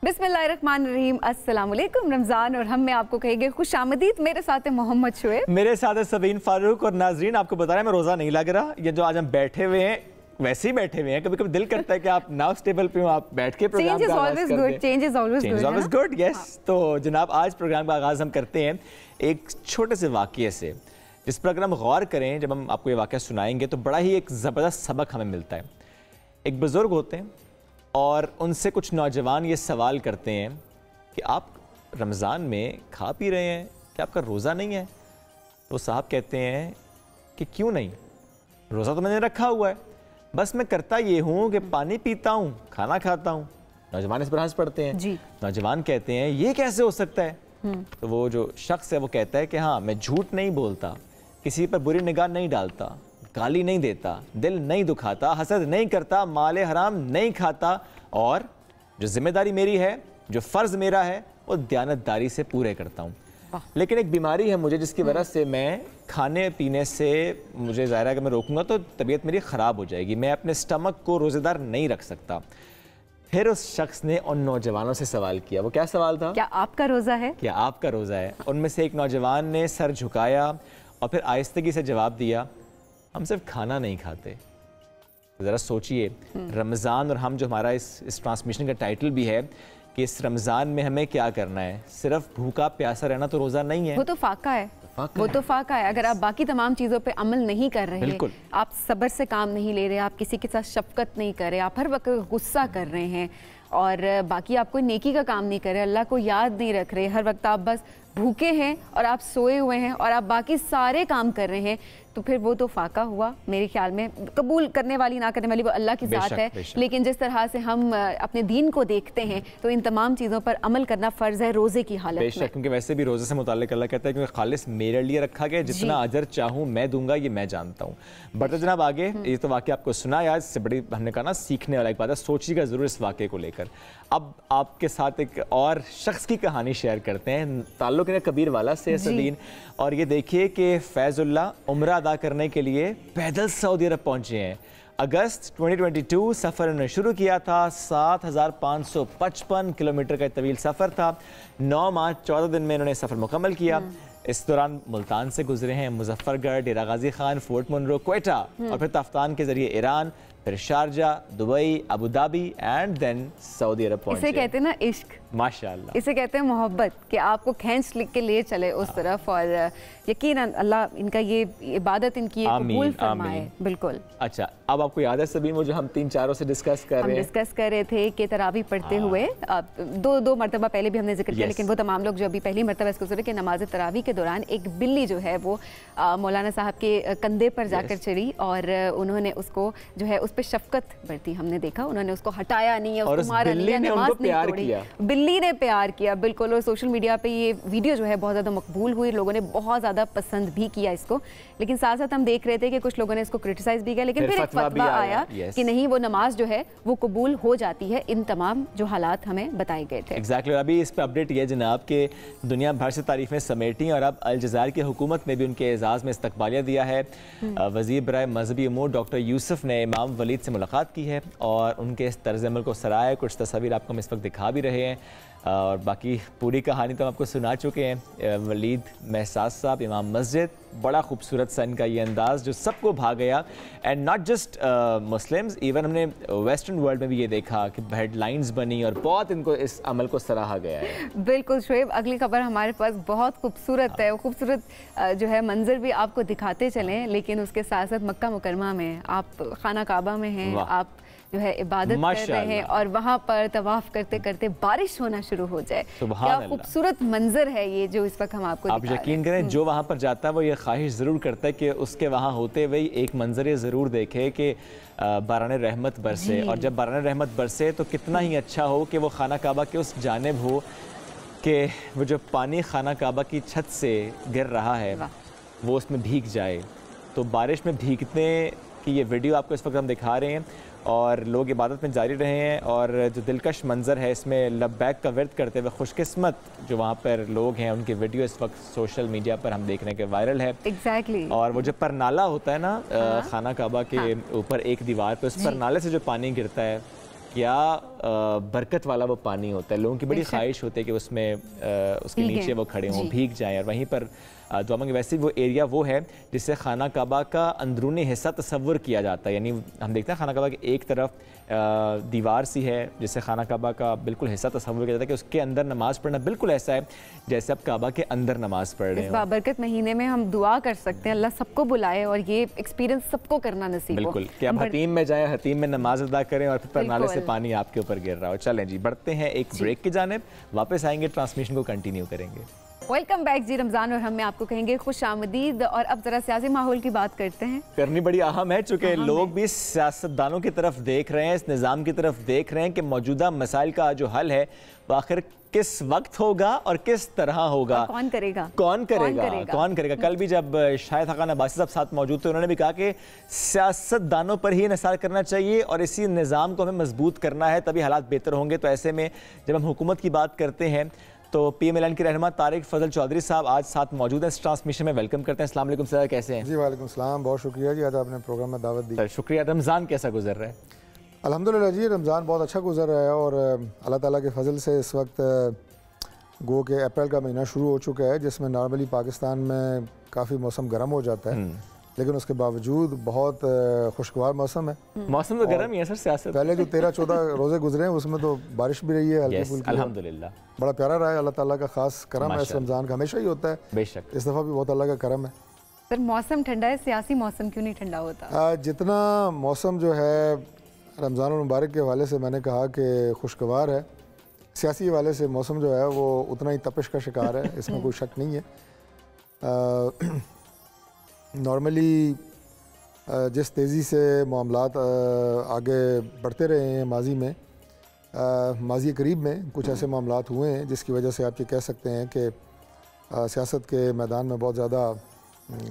बिस्मिल्लाहिर्रहमानिर्रहीम, अस्सलाम वालेकुम। रमज़ान और हम में आपको कहेंगे खुश आमदीद। मेरे साथ है मोहम्मद शुएब, मेरे साथ है सबीन फारूक। और नाजरीन, आपको बता रहा है मैं रोज़ा नहीं लग रहा। ये जो आज हम बैठे हुए हैं वैसे ही बैठे हुए हैं। कभी कभी दिल करता है कि आप नाउ स्टेबल पे हो, आप बैठ के प्रोग्राम का आगाज़ कर दें। Change is always good, yes. तो जनाब, आज प्रोग्राम का आगाज़ हम करते हैं एक छोटे से वाक़ये से, जिस पर अगर हम गौर करें, जब हम आपको ये वाक़या सुनाएंगे तो बड़ा ही एक ज़बरदस्त सबक हमें मिलता है। एक बुज़ुर्ग होते हैं और उनसे कुछ नौजवान ये सवाल करते हैं कि आप रमज़ान में खा पी रहे हैं, क्या आपका रोज़ा नहीं है? तो साहब कहते हैं कि क्यों नहीं, रोज़ा तो मैंने रखा हुआ है, बस मैं करता ये हूँ कि पानी पीता हूँ, खाना खाता हूँ। नौजवान इस पर हंस पड़ते हैं जी। नौजवान कहते हैं ये कैसे हो सकता है? तो वो जो शख्स है वो कहता है कि हाँ, मैं झूठ नहीं बोलता, किसी पर बुरी निगाह नहीं डालता, गाली नहीं देता, दिल नहीं दुखाता, हसद नहीं करता, माले हराम नहीं खाता, और जो जिम्मेदारी मेरी है, जो फ़र्ज़ मेरा है, वो दयानतदारी से पूरे करता हूँ। लेकिन एक बीमारी है मुझे, जिसकी वजह से मैं खाने पीने से, मुझे ज़ाहिर है कि मैं रोकूंगा तो तबीयत मेरी ख़राब हो जाएगी, मैं अपने स्टमक को रोज़ेदार नहीं रख सकता। फिर उस शख्स ने उन नौजवानों से सवाल किया। वो क्या सवाल था? क्या आपका रोज़ा है? क्या आपका रोज़ा है? उनमें से एक नौजवान ने सर झुकाया और फिर आहिस्तगी से जवाब दिया, हम सिर्फ खाना नहीं खाते। ज़रा सोचिए, रमज़ान और हम, जो हमारा इस ट्रांसमिशन का टाइटल भी है कि इस रमज़ान में हमें क्या करना है, सिर्फ भूखा प्यासा रहना तो रोज़ा नहीं है, वो तो फाका है। वो तो फाका है। अगर आप बाकी तमाम चीज़ों पे अमल नहीं कर रहे, आप सब्र से काम नहीं ले रहे, आप किसी के साथ शफकत नहीं कर रहे, आप हर वक्त गुस्सा कर रहे हैं और बाकी आप कोई नेकी का काम नहीं कर रहे, अल्लाह को याद नहीं रख रहे, हर वक्त आप बस भूखे हैं और आप सोए हुए हैं और आप बाकी सारे काम कर रहे हैं, तो फिर वो तो फाका हुआ। मेरे ख्याल में कबूल करने वाली ना करने वाली वो अल्लाह की ज़ात है, लेकिन जिस तरह से हम अपने दीन को देखते हैं तो इन तमाम चीज़ों पर अमल करना फ़र्ज़ है रोज़े की हालत में। क्योंकि वैसे भी रोज़े से मुताल्लिक़ अल्लाह कहता है कि खालिस मेरे लिए रखा गया, जितना अजर चाहूँ मैं दूंगा, ये मैं जानता हूँ। बढ़ते जनाब आगे, ये तो वाक़या आपको सुनाया, इससे बड़ी हमने कहा ना सीखने वाला एक बात है, सोचिएगा ज़रूर इस वाक़े को लेकर। अब आपके साथ एक और शख्स की कहानी शेयर करते हैं, ताल्लुक़ है कबीर वाला से सदीन। और ये देखिए कि फैज़ुल्ला उम्रा अदा करने के लिए पैदल सऊदी अरब पहुंचे हैं। अगस्त 2022 सफ़र उन्होंने शुरू किया था। 7,555 किलोमीटर का तवील सफ़र था। 9 माह 14 दिन में इन्होंने सफ़र मुकम्मल किया। इस दौरान मुल्तान से गुजरे हैं, मुजफ्फरगढ़, डेरा गाजी खान, फोर्ट मुनरो, क्वेटा और फिर तफ्तान के जरिए ईरान, फिर Sharjah, Dubai, Abu Dhabi and then Saudi Arabia पहुंचे। इसे कहते हैं ना इश्क, माशाअल्लाह, इसे कहते हैं मोहब्बत, कि आपको खींच लिख के ले चले उस तरफ। और यकीनन अल्लाह इनका ये इबादत इनकी कबूल फरमाए। बिल्कुल। अच्छा, अब आपको याद है सभी वो जो हम 3-4 से डिस्कस कर रहे थे कि तरावी पढ़ते हुए दो मरतबा पहले भी हमने जिक्र किया, लेकिन वो तमाम लोग जो अभी पहली मरतबा इसको सुने कि नमाज तरावी के दौरान एक बिल्ली जो है वो मौलाना साहब के कंधे पर जाकर चढ़ी और उन्होंने उसको जो है उस पर शफकत बरती। हमने देखा उन्होंने उसको हटाया नहीं है, उसको मारा नहीं है, नमाज नहीं तोड़ी, बिल्ली ने प्यार किया। बिल्कुल। और सोशल मीडिया पे ये वीडियो जो है बहुत ज़्यादा मकबूल हुई, लोगों ने बहुत ज़्यादा पसंद भी किया इसको। लेकिन साथ साथ हम देख रहे थे कि कुछ लोगों ने इसको क्रिटिसाइज भी किया, लेकिन फिर एक फतवा आया कि नहीं, वो नमाज जो है वो कबूल हो जाती है। इन तमाम जो हालात हमें बताए गए थे। एग्जैक्टली। अभी इस पर अपडेट ये जनाब के दुनिया भर से तारीफें समेटी और अब अल जज़ायर की हुकूमत ने भी उनके एजाज़ में इस्तकबालिया दिया है। वज़ीर बराए मजहबी उमूर डॉक्टर यूसुफ ने इमाम वलीद से मुलाकात की है और उनके इस तर्ज़ अमल को सराहा। कुछ तस्वीर आपको हम इस वक्त दिखा भी रहे हैं और बाकी पूरी कहानी तो हम आपको सुना चुके हैं। वलीद महसास साहब, इमाम मस्जिद, बड़ा खूबसूरत सा इनका ये अंदाज़ जो सबको भा गया। And not just Muslims, even हमने वेस्टर्न वर्ल्ड में भी ये देखा कि हेडलाइंस बनी और बहुत इनको इस अमल को सराहा गया है। बिल्कुल शुएब, अगली खबर हमारे पास बहुत खूबसूरत है। वो खूबसूरत जो है मंजर भी आपको दिखाते चलें, लेकिन उसके साथ साथ मक्का मुकरमा में आप खाना काबा में हैं, आप जो है इबादत कर रहे हैं और वहाँ पर तवाफ करते करते बारिश होना शुरू हो जाए। क्या खूबसूरत मंजर है ये जो इस वक्त हम आपको आप यकीन करें, जो वहाँ पर जाता है वो ये ख्वाहिश ज़रूर करता है कि उसके वहाँ होते हुए एक मंजर ये ज़रूर देखे कि बारान रहमत बरसे। और जब बारान रहमत बरसे तो कितना ही अच्छा हो कि वो खाना काबा के उस जानिब हो कि वो जो पानी खाना काबा की छत से गिर रहा है वो उसमें भीग जाए। तो बारिश में भीगने की ये वीडियो आपको इस वक्त हम दिखा रहे हैं और लोग इबादत में जारी रहे हैं। और जो दिलकश मंजर है इसमें लब्बैक का विर्द करते हुए खुशकिस्मत जो वहाँ पर लोग हैं उनकी वीडियो इस वक्त सोशल मीडिया पर हम देख रहे हैं कि वायरल है। एग्जैक्टली। और वो जो परनाला होता है ना खाना काबा के ऊपर एक दीवार पे, उस परनाले से जो पानी गिरता है, क्या बरकत वाला वो पानी होता है। लोगों की बड़ी ख्वाहिश होती है कि उसमें उसके नीचे वो खड़े हों, भीग जाएं। और वहीं पर दुआ मांगे, वैसे वो एरिया वो है जिससे खाना काबा का अंदरूनी हिस्सा तस्वुर किया जाता है। यानी हम देखते हैं खाना काबा की एक तरफ दीवार सी है जिससे खाना काबा का बिल्कुल हिस्सा तस्वुर किया जाता है कि उसके अंदर नमाज़ पढ़ना बिल्कुल ऐसा है जैसे आप काबा के अंदर नमाज़ पढ़ रहे हो। बरकत महीने में हम दुआ कर सकते हैं, अल्लाह सबको बुलाए और ये एक्सपीरियंस सबको करना नसीब हो। बिल्कुल कि आप हतीम में जाएं, हतीम में नमाज अदा करें और फिर नाले से पानी आपके ऊपर गिर रहा हो। चलें जी, बढ़ते हैं एक ब्रेक की जानिब, वापस आएंगे, ट्रांसमिशन को कंटिन्यू करेंगे। वेलकम बैक जी रमज़ान, और हम आपको कहेंगे खुश आमदीद। और अब ज़रा सियासी माहौल की बात करते हैं, करनी बड़ी अहम है चूँकि लोग भी सियासतदानों की तरफ देख रहे हैं, इस निज़ाम की तरफ देख रहे हैं कि मौजूदा मसाइल का जो हल है वो आखिर किस वक्त होगा और किस तरह होगा, कौन करेगा। कल भी जब शाहिद हक़ान अब्बासी साहब साथ मौजूद थे, उन्होंने भी कहा कि सियासतदानों पर ही इंहिसार करना चाहिए और इसी निज़ाम को हमें मजबूत करना है, तभी हालात बेहतर होंगे। तो ऐसे में जब हम हुकूमत की बात करते हैं तो PMLN के रहनुमा तारिक फजल चौधरी साहब आज साथ मौजूद हैं। इस ट्रांसमिशन में वेलकम करते हैं। अस्सलाम वालेकुम सर, कैसे हैं? जी वालेकुम सलाम, बहुत शुक्रिया जी, आज आपने प्रोग्राम में दावत दी। शुक्रिया। रमज़ान कैसा गुजर रहा है? अल्हम्दुलिल्लाह जी, रमज़ान बहुत अच्छा गुजर रहा है और अल्लाह ताला के फजल से इस वक्त गो के अप्रैल का महीना शुरू हो चुका है, जिसमें नॉर्मली पाकिस्तान में काफ़ी मौसम गर्म हो जाता है, लेकिन उसके बावजूद बहुत खुशगवार मौसम है। मौसम तो गर्म ही है सर। सियासत पहले जो 13-14 रोज़े गुजरे हैं उसमें तो बारिश भी रही है हल्की फुल्की, अल्हम्दुलिल्लाह बड़ा प्यारा रहा है। अल्लाह ताला का खास करम है, इस रमज़ान का हमेशा ही होता है, बेशक इस दफ़ा भी बहुत अल्लाह का करम है। सर मौसम ठंडा है, सियासी मौसम क्यों नहीं ठंडा होता? जितना मौसम जो है रमज़ान मुबारक के हवाले से मैंने कहा कि खुशगवार है, सियासी हवाले से मौसम जो है वो उतना ही तपिश का शिकार है, इसमें कोई शक नहीं है। नॉर्मली जिस तेज़ी से मामलात आगे बढ़ते रहे हैं माजी में, माजी करीब में कुछ ऐसे मामलात हुए हैं जिसकी वजह से आप ये कह सकते हैं कि सियासत के मैदान में बहुत ज़्यादा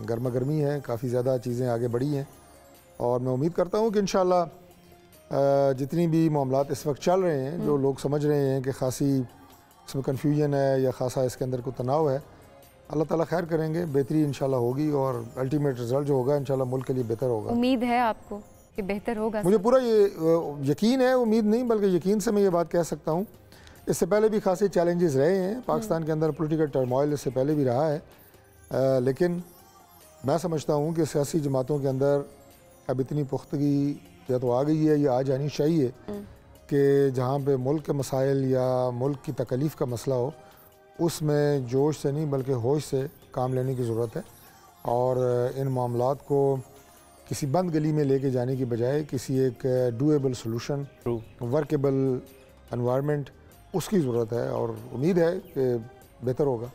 गर्मा गर्मी है, काफ़ी ज़्यादा चीज़ें आगे बढ़ी हैं और मैं उम्मीद करता हूँ कि इंशाअल्लाह जितनी भी मामलात इस वक्त चल रहे हैं, जो लोग समझ रहे हैं कि खासी इसमें कन्फ्यूजन है या खासा इसके अंदर कोई तनाव है, अल्लाह ताला खैर करेंगे, बेहतरी इंशाल्लाह होगी और अल्टीमेट रिजल्ट जो होगा इंशाल्लाह मुल्क के लिए बेहतर होगा। उम्मीद है आपको कि बेहतर होगा? मुझे पूरा ये यकीन है, उम्मीद नहीं बल्कि यकीन से मैं ये बात कह सकता हूँ। इससे पहले भी खासे चैलेंजेस रहे हैं पाकिस्तान के अंदर, पॉलिटिकल टर्मोइल इससे पहले भी रहा है, लेकिन मैं समझता हूँ कि सियासी जमातों के अंदर अब इतनी पुख्तगी या तो आ गई है या आ जानी चाहिए कि जहाँ पे मुल्क के मसाइल या मुल्क की तकलीफ़ का मसला हो, उसमें जोश से नहीं बल्कि होश से काम लेने की ज़रूरत है और इन मामलात को किसी बंद गली में लेके जाने की बजाय किसी एक डूएबल सोल्यूशन, वर्केबल एनवायरनमेंट, उसकी ज़रूरत है और उम्मीद है कि बेहतर होगा।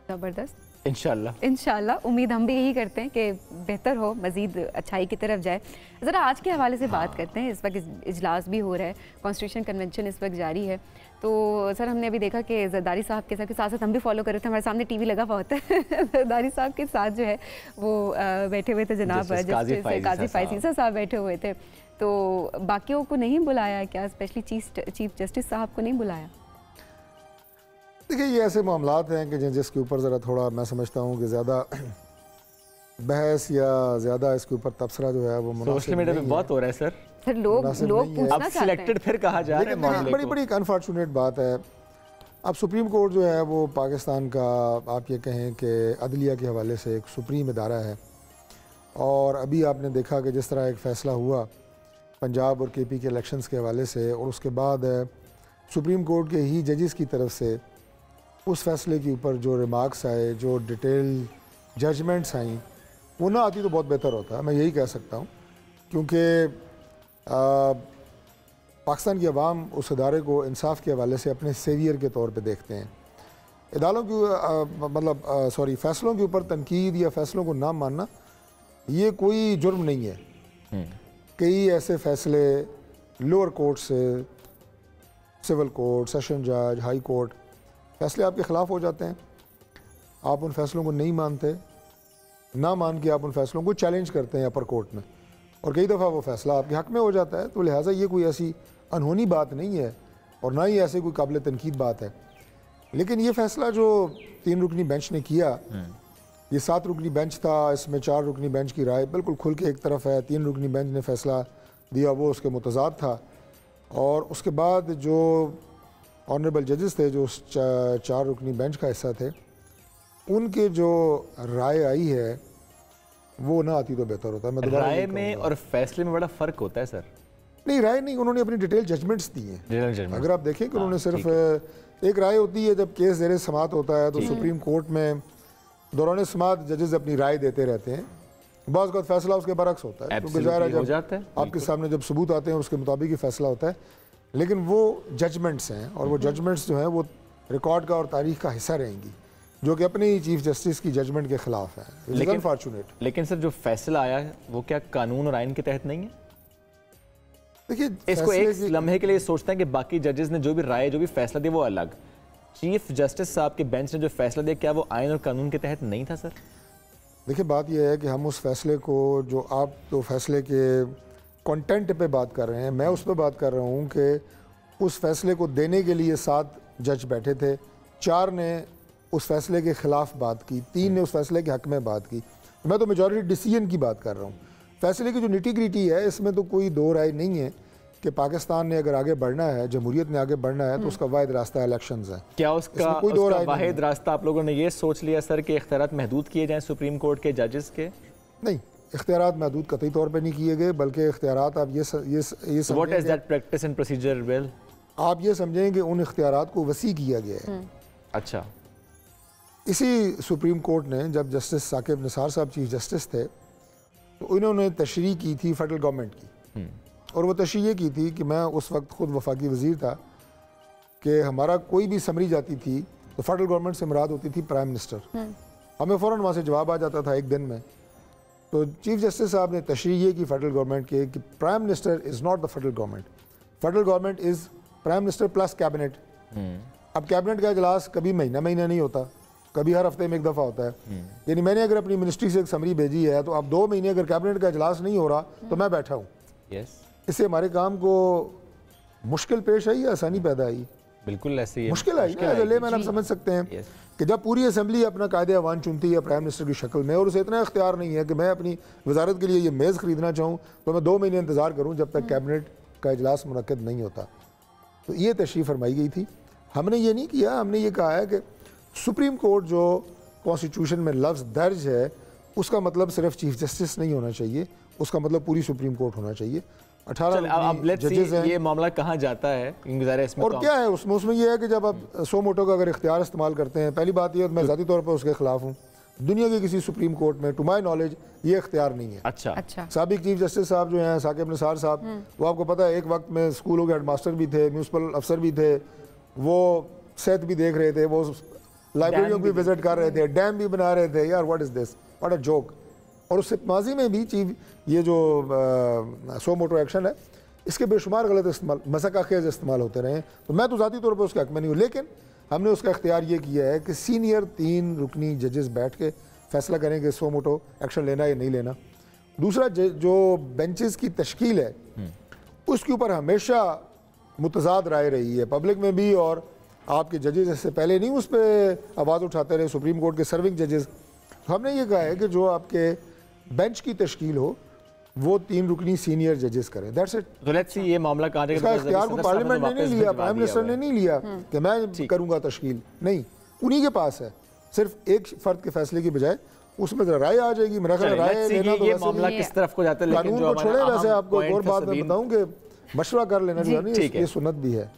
ज़बरदस्त, इंशाल्लाह उम्मीद हम भी यही करते हैं कि बेहतर हो, मज़ीद अच्छाई की तरफ जाए। ज़रा आज के हवाले से बात करते हैं। इस वक्त इजलास भी हो रहा है, कॉन्स्टिट्यूशन कन्वेंशन इस वक्त जारी है। तो सर हमने अभी देखा कि जरदारी साहब के साथ हम भी फॉलो कर रहे थे, हमारे सामने टीवी लगा हुआ होता है जरदारी साहब के साथ जो है वो बैठे हुए थे, जनाब काजी फाइज़ साहब बैठे हुए थे। तो बाकियों को नहीं बुलाया क्या, स्पेशली चीफ जस्टिस साहब को नहीं बुलाया? देखिए ये ऐसे मामलात हैं कि जिसके ऊपर ज़रा थोड़ा मैं समझता हूँ कि ज़्यादा बहस या ज़्यादा इसके ऊपर तबसरा जो है वो सोशल मीडिया पे बहुत हो रहा है सर लोग पूछना चाहते हैं। सिलेक्टेड फिर कहा जा रहा है, बड़ी अनफॉर्चुनेट बात है। अब सुप्रीम कोर्ट जो है वो पाकिस्तान का आप ये कहें कि अदलिया के हवाले से एक सुप्रीम इदारा है और अभी आपने देखा कि जिस तरह एक फ़ैसला हुआ पंजाब और KP के इलेक्शंस के हवाले से और उसके बाद सुप्रीम कोर्ट के ही जजेस की तरफ से उस फैसले के ऊपर जो रिमार्क्स आए, जो डिटेल जजमेंट्स आई, वो ना आती तो बहुत बेहतर होता है, मैं यही कह सकता हूँ। क्योंकि पाकिस्तान की आवाम उस इदारे को इंसाफ के हवाले से अपने सेवियर के तौर पे देखते हैं। इदारों की फ़ैसलों के ऊपर तनकीद या फ़ैसलों को ना मानना ये कोई जुर्म नहीं है। कई ऐसे फ़ैसले लोअर कोर्ट से, सिविल कोर्ट, सेशन जज, हाई कोर्ट, फ़ैसले आपके ख़िलाफ़ हो जाते हैं, आप उन फ़ैसलों को नहीं मानते, ना मान के आप उन फ़ैसलों को चैलेंज करते हैं अपर कोर्ट में और कई दफ़ा वो फ़ैसला आपके हक़ में हो जाता है। तो लिहाजा ये कोई ऐसी अनहोनी बात नहीं है और ना ही ऐसे कोई काबिल तनकीद बात है। लेकिन ये फ़ैसला जो 3 रुकनी बेंच ने किया, ये 7 रुकनी बेंच था, इसमें 4 रुकनी बेंच की राय बिल्कुल खुल के एक तरफ है, 3 रुकनी बेंच ने फ़ैसला दिया वो उसके मुतज़ाद था और उसके बाद जो ऑनरेबल जजेस थे जो उस 4 रुकनी बेंच का हिस्सा थे, उनके जो राय आई है वो ना आती तो बेहतर होता है। मैं राय में और फैसले में बड़ा फ़र्क होता है सर। नहीं, राय नहीं, उन्होंने अपनी डिटेल जजमेंट्स दी हैं। अगर आप देखें कि उन्होंने सिर्फ एक राय होती है जब केस ज़ेरे समाअत होता है तो सुप्रीम कोर्ट में दौरान समाअत जजेस अपनी राय देते रहते हैं। बाज़ का फैसला उसके बरक्स होता है, क्योंकि ज़ाहिर है जब आपके सामने जब सबूत आते हैं उसके मुताबिक ही फैसला होता है, लेकिन वो जजमेंट्स हैं और वो जजमेंट्स जो हैं वो रिकॉर्ड का और तारीख का हिस्सा रहेंगी, जो कि अपने ही चीफ जस्टिस की जजमेंट के खिलाफ है। लेकिन अनफॉर्चुनेट। लेकिन सर जो फैसला आया वो क्या कानून और आइन के तहत नहीं है? देखिए, इसको एक लम्हे के लिए सोचते हैं कि बाकी जजेस ने जो भी राय जो भी फैसला दिया वो अलग, चीफ जस्टिस साहब के बेंच ने जो फैसला दिया क्या वो आइन और कानून के तहत नहीं था? सर देखिए, बात यह है कि हम उस फैसले को, जो आप तो फैसले के कंटेंट पे बात कर रहे हैं, मैं उस पर बात कर रहा हूँ कि उस फैसले को देने के लिए 7 जज बैठे थे, 4 ने उस फैसले के ख़िलाफ़ बात की, 3 ने उस फैसले के हक़ में बात की। मैं तो मेजॉरिटी डिसीजन की बात कर रहा हूँ। फैसले की जो निटी-ग्रिटी है इसमें तो कोई दो राय नहीं है कि पाकिस्तान ने अगर आगे बढ़ना है, जमहूरियत ने आगे बढ़ना है, तो उसका वाहिद रास्ता इलेक्शंस है। क्या उसका वाहिद रास्ता आप लोगों ने ये सोच लिया सर कि इख्तियारात महदूद किए जाएँ सुप्रीम कोर्ट के जजेस के? नहीं, इख्तियारात महदूद कतई तौर पर नहीं किए गए, बल्कि इख्तियारात आप ये what is that practice and procedure will? आप ये समझें कि उन इख्तियारात को वसी किया गया है। अच्छा। इसी सुप्रीम कोर्ट ने जब जस्टिस साकिब निसार साहब चीफ जस्टिस थे तो उन्होंने तशरीह की थी फेडरल गवर्नमेंट की, और वो तशरीह ये की थी कि मैं उस वक्त खुद वफाकी वज़ीर था कि हमारा कोई भी समरी जाती थी तो फेडरल गवर्नमेंट से मुराद होती थी प्राइम मिनिस्टर। हमें फ़ौरन वहाँ से जवाब आ जाता था एक दिन में। तो चीफ जस्टिस साहब ने तशरीह ये की फेडरल गवर्नमेंट के कि prime minister is not the federal government, federal government is prime minister plus cabinet. अब कैबिनेट का इजलास कभी महीना नहीं होता, कभी हर हफ्ते में एक दफ़ा होता है। यानी मैंने अगर अपनी मिनिस्ट्री से एक समरी भेजी है तो अब 2 महीने अगर कैबिनेट का इजलास नहीं हो रहा तो मैं बैठा हूँ। इससे हमारे काम को मुश्किल पेश आई या आसानी पैदा आई? बिल्कुल ऐसे ही मुश्किल आई ना। लेमैन आप समझ सकते हैं कि जब पूरी असेंबली अपना कायदे अवान चुनती है प्राइम मिनिस्टर की शक्ल में और उसे इतना इख्तियार नहीं है कि मैं अपनी वजारत के लिए ये मेज़ खरीदना चाहूँ तो मैं 2 महीने इंतज़ार करूँ जब तक कैबिनेट का इजलास मुनक्किद नहीं होता। तो ये तशरीह फरमाई गई थी। हमने ये नहीं किया, हमने ये कहा है कि सुप्रीम कोर्ट जो कॉन्स्टिट्यूशन में लफ्ज़ दर्ज है उसका मतलब सिर्फ चीफ जस्टिस नहीं होना चाहिए, उसका मतलब पूरी सुप्रीम कोर्ट होना चाहिए। 18 जजेस हैं। ये मामला कहाँ जाता है इसमें और क्या है उसमें ये है कि जब आप सो मोटो का अगर इख्तियार इस्तेमाल करते हैं, पहली बात यह मैं ज़ाती तौर पर उसके खिलाफ हूँ। दुनिया के किसी सुप्रीम कोर्ट में टू माई नॉलेज ये इख्तियार नहीं है। अच्छा। साबिक चीफ जस्टिस साहब जो हैं साकिब निसार साहब, वो आपको पता है एक वक्त में स्कूलों के हेड मास्टर भी थे, म्यूनसिपल अफसर भी थे, वो सेहत भी देख रहे थे, वो लाइब्रेरियों भी विजिट कर रहे थे, डैम भी बना रहे थे। यार what is this, what a joke. और उससे माजी में भी चीफ ये जो सो मोटो एक्शन है इसके बेशुमार गलत इस्तेमाल, मज़ाक़ इस्तेमाल होते रहे। तो मैं तो ज़ाती तौर पर उसके हक़ में नहीं हूँ, लेकिन हमने उसका इख्तियार ये किया है कि सीनियर 3 रुकनी जजेस बैठ के फैसला करें कि सो मोटो एक्शन लेना या नहीं लेना। दूसरा जो बेंचेस की तश्कील है उसके ऊपर हमेशा मुतज़ाद राय रही है, पब्लिक में भी, और आपके जजेस इससे पहले नहीं उस पर आवाज़ उठाते रहे, सुप्रीम कोर्ट के सर्विंग जजेस। हमने ये कहा है कि जो आपके बेंच की तश्कील हो वो 3 रुकनी सीनियर जजेस करें। That's it. तो लेट्स सी ये मामला कहाँ जाएगा? इसका इख्तियार को पार्लियामेंट ने नहीं लिया, प्राइम मिनिस्टर ने नहीं लिया कि मैं करूँगा तश्कील, नहीं, उन्हीं के पास है। सिर्फ एक फर्द के फैसले की बजाय उसमें राय आ जाएगी। मेरा ख्याल राय लेना तो ये मामला किस तरफ को जाता है, कानून को छोड़े। वैसे आपको एक और बात मैं बताऊँ कि मशवरा कर लेना जो है ये सुन्नत भी है।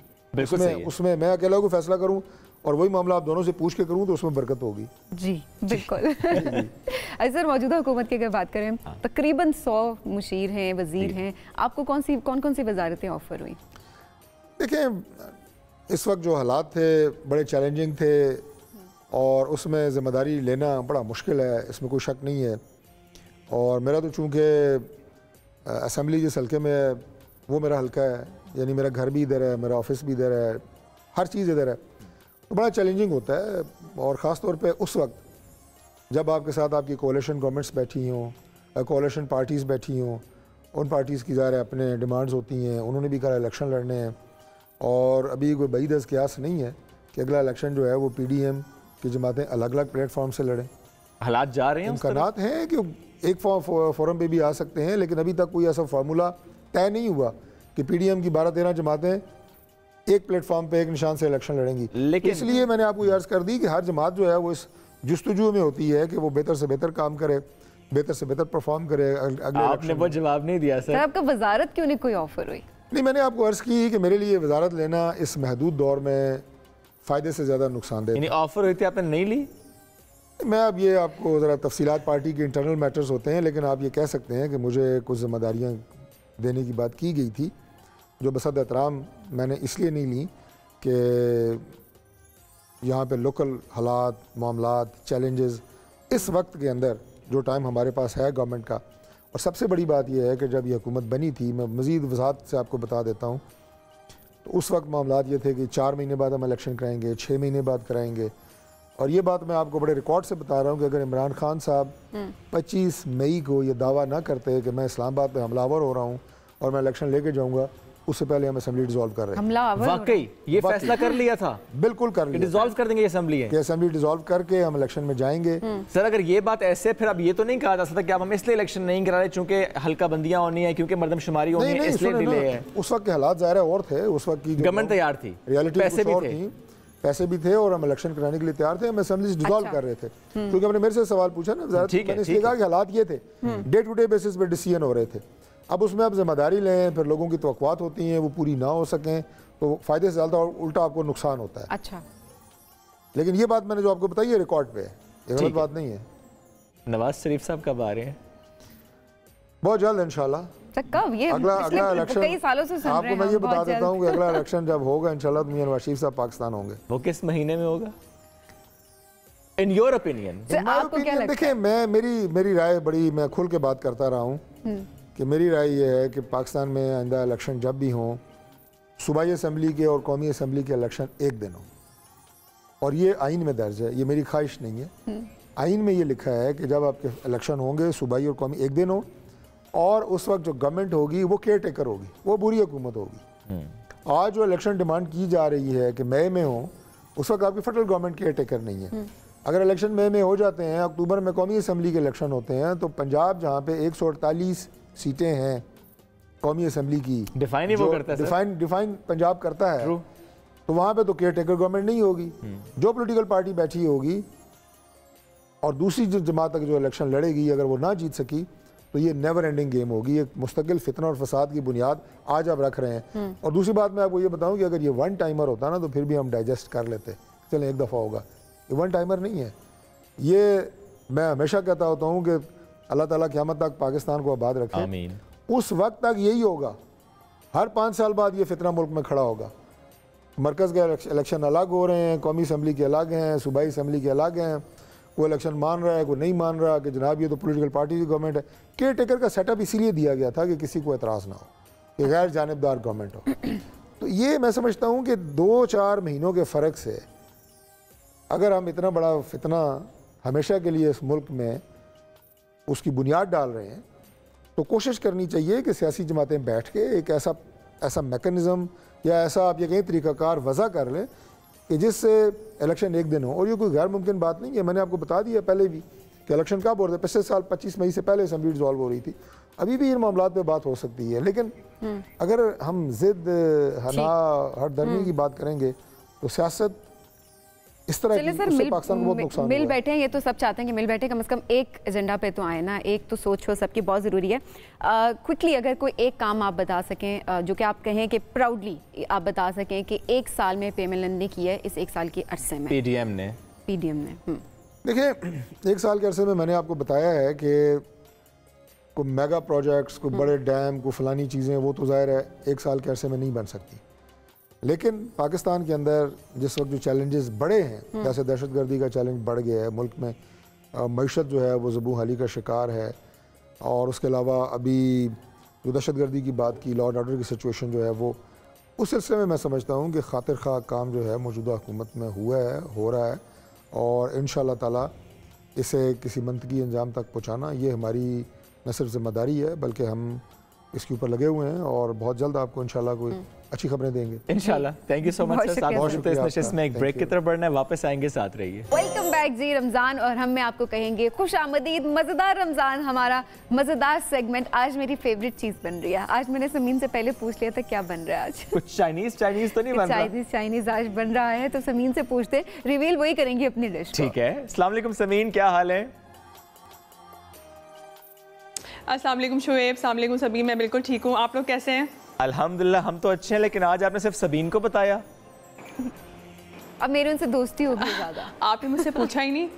उसमें मैं अकेला को फैसला करूँ और वही मामला आप दोनों से पूछ के करूँ तो उसमें बरकत होगी। जी बिल्कुल। सर मौजूदा हुकूमत की अगर बात करें तकरीबन 100 मुशीर हैं, वज़ीर हैं, आपको कौन सी वजारतें ऑफ़र हुई? देखें, इस वक्त जो हालात थे बड़े चैलेंजिंग थे और उसमें ज़िम्मेदारी लेना बड़ा मुश्किल है, इसमें कोई शक नहीं है। और मेरा तो चूँकि असम्बली जिस हल्के में है वो मेरा हल्का है, यानी मेरा घर भी इधर है, मेरा ऑफिस भी इधर है, हर चीज़ इधर है, तो बड़ा चैलेंजिंग होता है। और ख़ास तौर पे उस वक्त जब आपके साथ आपकी कोalition गवर्नमेंट्स बैठी हों, कोalition पार्टीज़ बैठी हों, उन पार्टीज़ की ज़ाहिर अपने डिमांड्स होती हैं, उन्होंने भी कहा इलेक्शन लड़ने हैं और अभी कोई बड़ी दस क्यास नहीं है कि अगला इलेक्शन जो है वो PDM की जमातें अलग अलग प्लेटफॉर्म से लड़ें। हालात जा रहे हैं, इम्कानात हैं कि एक फोरम पे भी आ सकते हैं, लेकिन अभी तक कोई ऐसा फार्मूला तय नहीं हुआ कि PDM की 12-13 जमातें एक प्लेटफॉर्म पे एक निशान से इलेक्शन लड़ेंगी। लेकिन इसलिए मैंने आपको अर्ज़ कर दी कि हर जमात जो है वो इस जुस्तजू में होती है कि वो बेहतर से बेहतर काम करे, बेहतर से बेहतर परफॉर्म करे। आपने वो जवाब नहीं दिया सर। आपका वजारत क्यों नहीं कोई ऑफर हुई? नहीं, मैंने आपको अर्ज़ की कि मेरे लिए वजारत लेना इस महदूद दौर में फ़ायदे से ज़्यादा नुकसानदेह। यानी ऑफर हुई थी, आपने नहीं ली? मैं अब ये आपको ज़रा तफसीलात पार्टी के इंटरनल मैटर्स होते हैं, लेकिन आप ये कह सकते हैं कि मुझे कुछ ज़िम्मेदारियाँ देने की बात की गई थी जो बसद एहतराम मैंने इसलिए नहीं ली कि यहाँ पे लोकल हालात, मामलात, चैलेंजेस इस वक्त के अंदर जो टाइम हमारे पास है गवर्नमेंट का, और सबसे बड़ी बात यह है कि जब ये हुकूमत बनी थी, मैं मज़ीद वजाहत से आपको बता देता हूँ, तो उस वक्त मामलात ये थे कि 4 महीने बाद हम इलेक्शन कराएंगे, 6 महीने बाद कराएंगे। और ये बात मैं आपको बड़े रिकॉर्ड से बता रहा हूँ कि अगर इमरान खान साहब 25 मई को ये दावा ना करते कि मैं इस्लामाबाद पे हमलावर हो रहा हूँ और मैं इलेक्शन लेके जाऊँगा, उससे पहले हम असेंबली डिसॉल्व कर रहे हैं। वाकई ये फैसला कर लिया था? बिल्कुल कर लिया, डिसॉल्व कर देंगे असेंबली है कि असेंबली डिसॉल्व करके हम इलेक्शन में जाएंगे। सर अगर ये बात ऐसे, फिर अब ये तो नहीं कहा जा सकता कि अब हम इसलिए इलेक्शन नहीं करा रहे चूंकि हल्का बंदियां होनी है, क्योंकि मर्दमशुमारी होनी है, इसलिए डिले है। उस वक्त के हालात ज़ाहिर है और थे, उस वक्त की गवर्नमेंट तैयार थी, रियलिटी पैसे भी थे, पैसे भी थे और हम इलेक्शन कराने के लिए तैयार थे। हम असेंबली से डिसॉल्व कर रहे थे क्योंकि हमने मेरे से सवाल पूछा ना, मैंने इसलिए कहा कि हालात ये थे, डे टू डे बेसिस पे डिसीजन हो रहे थे। अब उसमें आप जिम्मेदारी लें, फिर लोगों की तवक्कुआत होती हैं, वो पूरी ना हो सकें तो फ़ायदे से ज़्यादा उल्टा आपको नुकसान होता है। अच्छा, लेकिन ये बात मैंने जो आपको बताई है रिकॉर्ड पे है, ये गलत बात नहीं है। नवाज शरीफ साहब कब आ रहे हैं? बहुत जल्द इंशाल्लाह। कब? ये अगला इलेक्शन कई सालों से सुन रहे हैं आपको मैं ये बता देता हूँ कि अगला इलेक्शन जब होगा इंशाल्लाह तो मियां नवाज शरीफ साहब पाकिस्तान होंगे। वो किस महीने में होगा इन योर ओपिनियन? देखिए, मैं मेरी राय बड़ी, मैं खुल के बात करता रहा हूँ कि मेरी राय ये है कि पाकिस्तान में आइंदा इलेक्शन जब भी हों, सूबाई असम्बली के और कौमी असम्बली के इलेक्शन एक दिन हो, और ये आइन में दर्ज है, ये मेरी ख्वाहिश नहीं है। आइन में ये लिखा है कि जब आपके इलेक्शन होंगे सूबाई और कौमी एक दिन हो, और उस वक्त जो गवर्नमेंट होगी वो केयर टेकर होगी, वो बुरी हुकूमत होगी। आज जो इलेक्शन डिमांड की जा रही है कि मई में हो, उस वक्त आपकी फेडरल गवर्नमेंट केयर टेकर नहीं है। अगर इलेक्शन मई में हो जाते हैं, अक्टूबर में कौमी असम्बली के इलेक्शन होते हैं, तो पंजाब जहाँ पे 148 सीटें हैं कौमी असम्बली की, डिफाइन ही वो करता है, डिफाइन पंजाब करता है, तो वहाँ पे तो केयर टेकर गवर्नमेंट नहीं होगी। जो पॉलिटिकल पार्टी बैठी होगी और दूसरी जमात तक जो इलेक्शन लड़ेगी, अगर वो ना जीत सकी तो ये नेवर एंडिंग गेम होगी, एक मुस्तकिल फितना और फसाद की बुनियाद आज आप रख रहे हैं। और दूसरी बात मैं आपको ये बताऊं कि अगर ये वन टाइमर होता ना तो फिर भी हम डाइजेस्ट कर लेते, चलें एक दफ़ा होगा। ये वन टाइमर नहीं है। ये मैं हमेशा कहता होता हूँ कि अल्लाह ताला क़यामत तक पाकिस्तान को आबाद रखे, आमीन। उस वक्त तक यही होगा, हर 5 साल बाद ये फितना मुल्क में खड़ा होगा। मरकज़ के इलेक्शन अलग हो रहे हैं, कौमी असम्बली के अलग हैं, सूबाई असम्बली के अलग हैं, कोई इलेक्शन मान रहा है, कोई नहीं मान रहा कि जनाब ये तो पॉलिटिकल पार्टी की गवर्नमेंट है। केयर टेकर का सेटअप इसीलिए दिया गया था कि किसी को एतराज़ ना हो, कि गैर जानिबदार गवर्नमेंट हो। तो ये मैं समझता हूँ कि 2-4 महीनों के फ़र्क से अगर हम इतना बड़ा फितना हमेशा के लिए इस मुल्क में उसकी बुनियाद डाल रहे हैं, तो कोशिश करनी चाहिए कि सियासी जमातें बैठ के एक ऐसा मैकेनिज़्म या ऐसा आप ये कहीं तरीक़ाकार वज़ा कर लें कि जिससे इलेक्शन एक दिन हो। और ये कोई गैर मुमकिन बात नहीं है, मैंने आपको बता दिया पहले भी कि इलेक्शन कब हो रहे थे। पिछले साल 25 मई से पहले असम्बली डिसॉल्व हो रही थी। अभी भी इन मामलों पे बात हो सकती है, लेकिन अगर हम ज़िद हना हरदर्मी की बात करेंगे तो सियासत इस तरह की उससे पाकिस्तान को बहुत नुकसान मिल बैठे हैं। ये तो सब चाहते हैं कि मिल बैठे, कम से कम एक एजेंडा पे तो आए ना, एक तो सोच हो सबकी, बहुत ज़रूरी है। क्विकली अगर कोई एक काम आप बता सकें जो कि आप कहें कि प्राउडली आप बता सकें कि 1 साल में पेमेलन ने किया है, इस 1 साल के अरसे में पीडीएम ने देखिए 1 साल के अरसे में मैंने आपको बताया है कि कोई मेगा प्रोजेक्ट्स, कोई बड़े डैम, कोई फलानी चीज़ें, वो तो ज़ाहिर है 1 साल के अरसे में नहीं बन सकती। लेकिन पाकिस्तान के अंदर जिस वक्त जो चैलेंजेस बड़े हैं, जैसे दहशतगर्दी का चैलेंज बढ़ गया है, मुल्क में मईशत जो है वो ज़बू हाली का शिकार है, और उसके अलावा अभी जो दहशतगर्दी की बात की, लॉ एंड ऑर्डर की सिचुएशन जो है वो, उस सिलसिले में मैं समझता हूँ कि खातिर खा काम जो है मौजूदा हुकूमत में हुआ है, हो रहा है, और इंशाअल्लाह ताला इसे किसी मंतकी अंजाम तक पहुँचाना ये हमारी न सिर्फ ज़िम्मेदारी है बल्कि हम इसके ऊपर लगे हुए हैं और बहुत जल्द आपको इंशाल्लाह कोई अच्छी खबरें देंगे इंशाल्लाह। Thank you so much sir. बहुत इस नशिस्त में एक ब्रेक की तरफ बढ़ना है, वापस आएंगे, साथ रहिए। वेलकम बैक जी रमज़ान, और हम मैं आपको कहेंगे खुश आमदीद, मज़ेदार रमज़ान, हमारा मज़ेदार सेगमेंट। आज मेरी फेवरेट चीज़ बन रही है। आज मैंने समीन से पहले पूछ लिया था क्या बन रहा है आज। कुछ चाइनीज तो नहीं बन रहा? चाइनीज आज बन रहा है, तो समीन से पूछते, रिवील वही करेंगी अपनी डिश। ठीक है। अस्सलाम वालेकुम समीन, क्या हाल है? अस्सलाम वालेकुम शुएब, अस्सलाम वालेकुम सबीन, मैं बिल्कुल ठीक हूँ। आप लोग कैसे हैं? अल्हम्दुलिल्लाह हम तो अच्छे हैं, लेकिन आज आपने सिर्फ सबीन को बताया। अब मेरी उनसे दोस्ती होगी ज़्यादा। आपने मुझसे पूछा ही नहीं।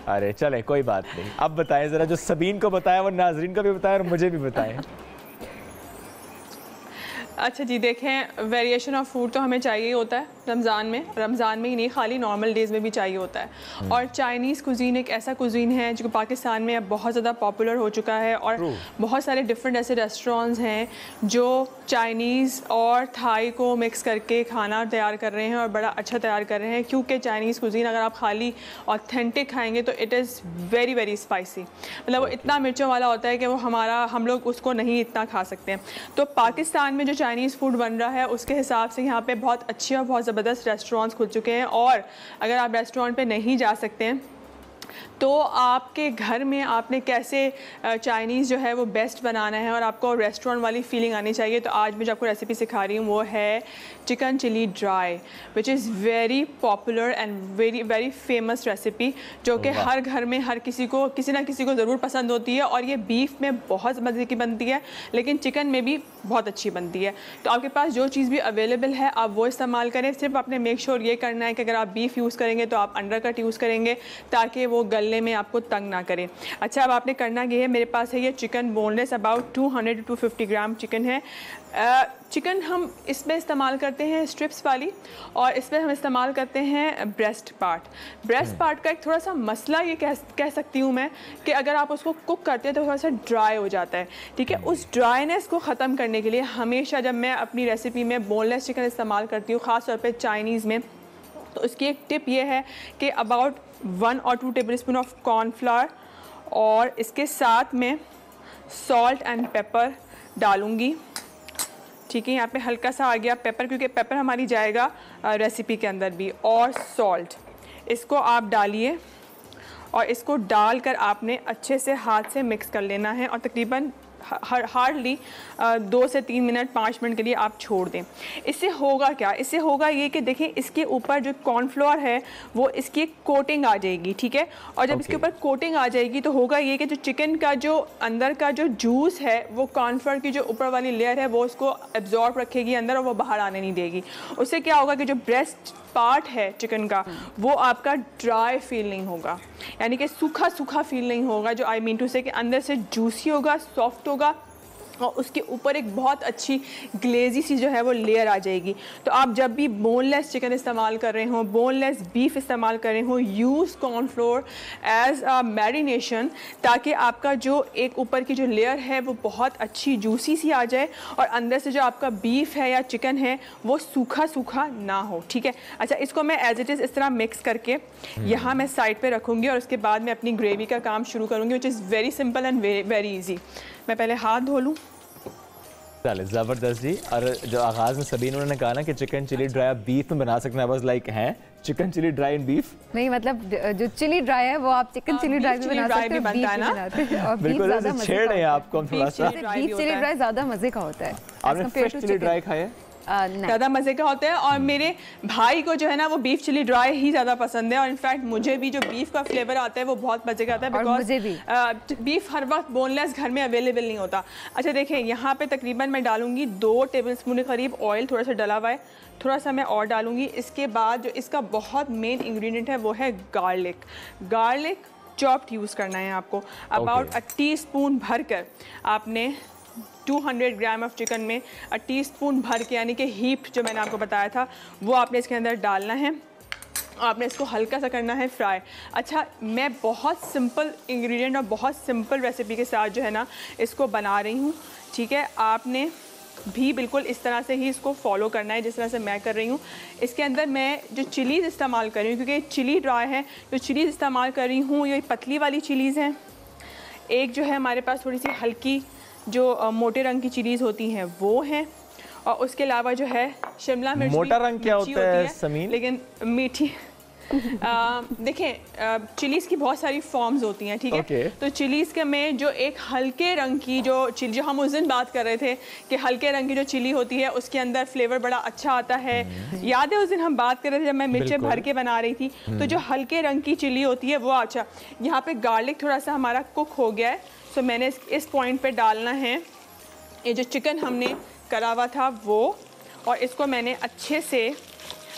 अरे चले कोई बात नहीं, अब बताएं ज़रा, जो सबीन को बताया वो नाजरीन को भी बताएं और मुझे भी बताएं। अच्छा जी, देखें, वेरिएशन ऑफ फूड तो हमें चाहिए ही होता है रमज़ान में ही नहीं, खाली नॉर्मल डेज़ में भी चाहिए होता है। और चाइनीज़ कुजीन एक ऐसा कुजीन है जो पाकिस्तान में अब बहुत ज़्यादा पॉपुलर हो चुका है, और बहुत सारे डिफरेंट ऐसे रेस्टोरेंट्स हैं जो चाइनीज़ और थाई को मिक्स करके खाना तैयार कर रहे हैं और बड़ा अच्छा तैयार कर रहे हैं। क्योंकि चाइनीज़ कुजीन अगर आप खाली ऑथेंटिक खाएँगे तो it is very very spicy, मतलब वो इतना मिर्चों वाला होता है कि वो हम लोग उसको नहीं इतना खा सकते हैं। तो पाकिस्तान में जो चाइनीज़ फूड बन रहा है उसके हिसाब से यहाँ पे बहुत अच्छे और बहुत ज़बरदस्त रेस्टोरेंट्स खुल चुके हैं। और अगर आप रेस्टोरेंट पे नहीं जा सकते हैं तो आपके घर में आपने कैसे चाइनीज़ जो है वो बेस्ट बनाना है और आपको रेस्टोरेंट वाली फीलिंग आनी चाहिए। तो आज मैं जो आपको रेसिपी सिखा रही हूँ वो है chicken chilli dry, which is very popular and very very famous recipe, जो कि हर घर में हर किसी ना किसी को ज़रूर पसंद होती है। और ये बीफ में बहुत मज़े की बनती है, लेकिन चिकन में भी बहुत अच्छी बनती है। तो आपके पास जो चीज़ भी अवेलेबल है आप वो इस्तेमाल करें। सिर्फ आपने मेक श्योर ये करना है कि अगर आप बीफ यूज़ करेंगे तो आप अंडर कट यूज़ करेंगे ताकि वो गलने में आपको तंग ना करें। अच्छा, अब आपने करना ये है, मेरे पास है ये chicken boneless, about 200 to 250 gram chicken है। चिकन हम इसमें इस्तेमाल करते हैं स्ट्रिप्स वाली, और इसमें हम इस्तेमाल करते हैं ब्रेस्ट पार्ट का एक थोड़ा सा मसला ये कह सकती हूँ मैं कि अगर आप उसको कुक करते हैं तो थोड़ा सा ड्राई हो जाता है। ठीक है, उस ड्राइनेस को ख़त्म करने के लिए हमेशा जब मैं अपनी रेसिपी में बोनलेस चिकन इस्तेमाल करती हूँ, ख़ास तौर पर चाइनीज़ में, तो उसकी एक टिप ये है कि about 1 or 2 tablespoon of cornflour, और इसके साथ में सॉल्ट एंड पेपर डालूँगी। ठीक है, यहाँ पे हल्का सा आ गया पेपर, क्योंकि पेपर हमारी जाएगा रेसिपी के अंदर भी, और सॉल्ट। इसको आप डालिए और इसको डालकर आपने अच्छे से हाथ से मिक्स कर लेना है, और तकरीबन हार्डली 2 से 3 मिनट 5 मिनट के लिए आप छोड़ दें। इससे होगा क्या, इससे होगा ये कि देखें इसके ऊपर जो कॉर्नफ्लोर है वो इसकी कोटिंग आ जाएगी। ठीक है, और जब इसके ऊपर कोटिंग आ जाएगी तो होगा ये कि जो चिकन का जो अंदर का जो जूस है वो कॉर्नफ्लोर की जो ऊपर वाली लेयर है वो उसको एब्जॉर्ब रखेगी अंदर, और वो बाहर आने नहीं देगी। उससे क्या होगा कि जो ब्रेस्ट पार्ट है चिकन का वो आपका ड्राई फील नहीं होगा, यानी कि सूखा फील नहीं होगा, जो आई मीन टू से कि अंदर से जूसी होगा, सॉफ्ट होगा, और उसके ऊपर एक बहुत अच्छी ग्लेजी सी जो है वो लेयर आ जाएगी। तो आप जब भी बोनलेस चिकन इस्तेमाल कर रहे हो, बोनलेस बीफ इस्तेमाल कर रहे हो, use cornflour as a marination, ताकि आपका जो एक ऊपर की जो लेयर है वो बहुत अच्छी जूसी सी आ जाए, और अंदर से जो आपका बीफ है या चिकन है वो सूखा ना हो। ठीक है, अच्छा, इसको मैं एज इट इज़ इस तरह मिक्स करके यहाँ मैं साइड पर रखूँगी, और उसके बाद मैं अपनी ग्रेवी का काम शुरू करूँगी, विच is very simple and very easy. मैं पहले हाथ धो लूँ। चले, ज़बरदस्त जी। और जो आगाज़ में सभी उन्होंने कहा ना कि चिकन चिली ड्राई आप बीफ में बना सकते हैं, बस लाइक हैं chicken chilli dry and beef नहीं, मतलब जो चिली ड्राई है वो आप चिकन चिली ड्राई भी बना सकते हैं, बनता है ना। बिल्कुल ऐसे छेड़ रहे हैं आपको हम थोड़ा सा। बीफ चिली ड्राई ज़्यादा मज़े का होता है। आपने फ्रेश चिली ड्राई खाया है? ज़्यादा मज़े का होता है, और मेरे भाई को जो है ना वो बीफ चिली ड्राई ही ज़्यादा पसंद है, और इनफैक्ट मुझे भी जो बीफ का फ्लेवर आता है वो बहुत मज़े का आता है, बिकॉज बीफ हर वक्त बोनलेस घर में अवेलेबल नहीं होता। अच्छा, देखें यहाँ पे तकरीबन मैं डालूंगी 2 टेबलस्पून के करीब ऑयल, थोड़ा सा डला हुआ है, थोड़ा सा मैं और डालूंगी। इसके बाद जो इसका बहुत मेन इंग्रेडिएंट है वो है गार्लिक चॉप्ड यूज़ करना है आपको। अबाउट 1 टीस्पून भर कर आपने 200 ग्राम ऑफ चिकन में 1 टीस्पून भर के, यानी कि हीप जो मैंने आपको बताया था वो आपने इसके अंदर डालना है। आपने इसको हल्का सा करना है फ्राई। अच्छा, मैं बहुत सिंपल इंग्रेडिएंट और बहुत सिंपल रेसिपी के साथ जो है ना इसको बना रही हूँ। ठीक है, आपने भी बिल्कुल इस तरह से ही इसको फॉलो करना है जिस तरह से मैं कर रही हूँ। इसके अंदर मैं जो चिलीज़ इस्तेमाल कर रही हूँ, क्योंकि चिली ड्राई है, जो चिलीज़ इस्तेमाल कर रही हूँ ये पतली वाली चिलीज़ हैं। एक जो है हमारे पास थोड़ी सी हल्की जो मोटे रंग की चिलीज़ होती हैं वो हैं, और उसके अलावा जो है शिमला मिर्च। मोटा रंग क्या होता है समीन? लेकिन मीठी देखें चिलीज़ की बहुत सारी फॉर्म्स होती हैं, ठीक है। तो चिलीज़ के में जो एक हल्के रंग की जो चिली, जो हम उस दिन बात कर रहे थे कि हल्के रंग की जो चिली होती है उसके अंदर फ्लेवर बड़ा अच्छा आता है। याद है उस दिन हम बात कर रहे थे जब मैं मिर्चें भर के बना रही थी, तो जो हल्के रंग की चिली होती है वो अच्छा। यहाँ पे गार्लिक थोड़ा सा हमारा कुक हो गया है, सो मैंने इस पॉइंट पर डालना है ये जो चिकन हमने करा हुआ था वो, और इसको मैंने अच्छे से,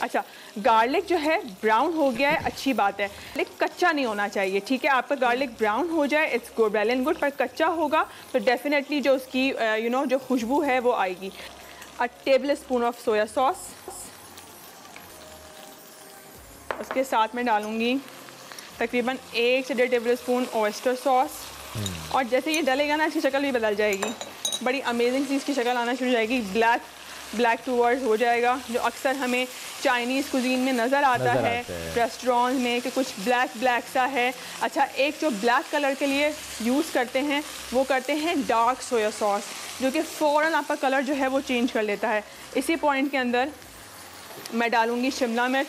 अच्छा गार्लिक जो है ब्राउन हो गया है, अच्छी बात है, लेकिन कच्चा नहीं होना चाहिए, ठीक है। आपका गार्लिक ब्राउन हो जाए it's good, well and good, पर कच्चा होगा तो डेफिनेटली जो उसकी जो खुशबू है वो आएगी। अ table spoon of soya sauce, उसके साथ में डालूंगी तकरीबन 1 से 1.5 टेबल स्पून ऑयस्टर सॉस, और जैसे ये डलेगा ना इसकी शक्ल भी बदल जाएगी, बड़ी अमेजिंग सी इसकी शक्ल आना शुरू हो जाएगी, ब्लैक टूवर्ड्स हो जाएगा, जो अक्सर हमें चाइनीज़ कुजीन में नज़र आता है रेस्टोरेंट में कि कुछ ब्लैक सा है। अच्छा, एक जो ब्लैक कलर के लिए यूज़ करते हैं वो करते हैं डार्क सोया सॉस, जो कि फ़ौरन आपका कलर जो है वो चेंज कर लेता है। इसी पॉइंट के अंदर मैं डालूँगी शिमला मिर्च,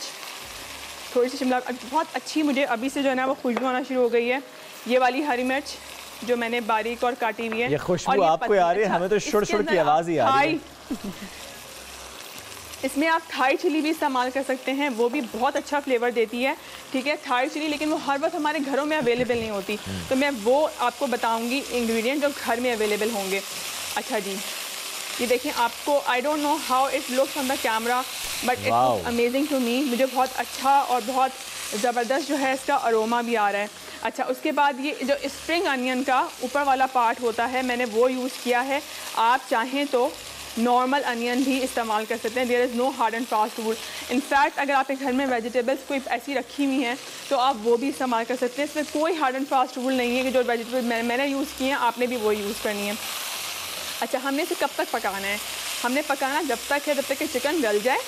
थोड़ी सी शिमला, बहुत अच्छी मुझे अभी से जो है ना वो खुशबू आना शुरू हो गई है। ये वाली हरी मिर्च जो मैंने बारीक और काटी हुई है, ये खुशबू आपको आ रही है, हमें तो शुड़ की आवाज़ ही आ रही है। इसमें आप थाई चिली भी इस्तेमाल कर सकते हैं, वो भी बहुत अच्छा फ्लेवर देती है, ठीक है, थाई चिली, लेकिन वो हर वक्त हमारे घरों में अवेलेबल नहीं होती, तो मैं वो आपको बताऊंगी इंग्रेडिएंट जो घर में अवेलेबल होंगे। अच्छा जी, ये देखें आपको, I don't know how it looks on the camera but it looks amazing to me, मुझे बहुत अच्छा और बहुत ज़बरदस्त जो है इसका अरोमा भी आ रहा है। अच्छा, उसके बाद ये जो स्प्रिंग अनियन का ऊपर वाला पार्ट होता है मैंने वो यूज़ किया है, आप चाहें तो नॉर्मल अनियन भी इस्तेमाल कर सकते हैं, there is no hard and fast rule. In fact अगर आपके घर में वेजिटेबल्स कोई ऐसी रखी हुई हैं तो आप वो भी इस्तेमाल कर सकते हैं, इसमें कोई हार्ड एंड फास्ट रूल नहीं है कि जो वेजिटेबल मैंने यूज़ किए हैं आपने भी वो यूज़ करनी है। अच्छा, हमने इसे कब तक पकाना है? हमने पकाना जब तक है जब तक कि चिकन गल जाए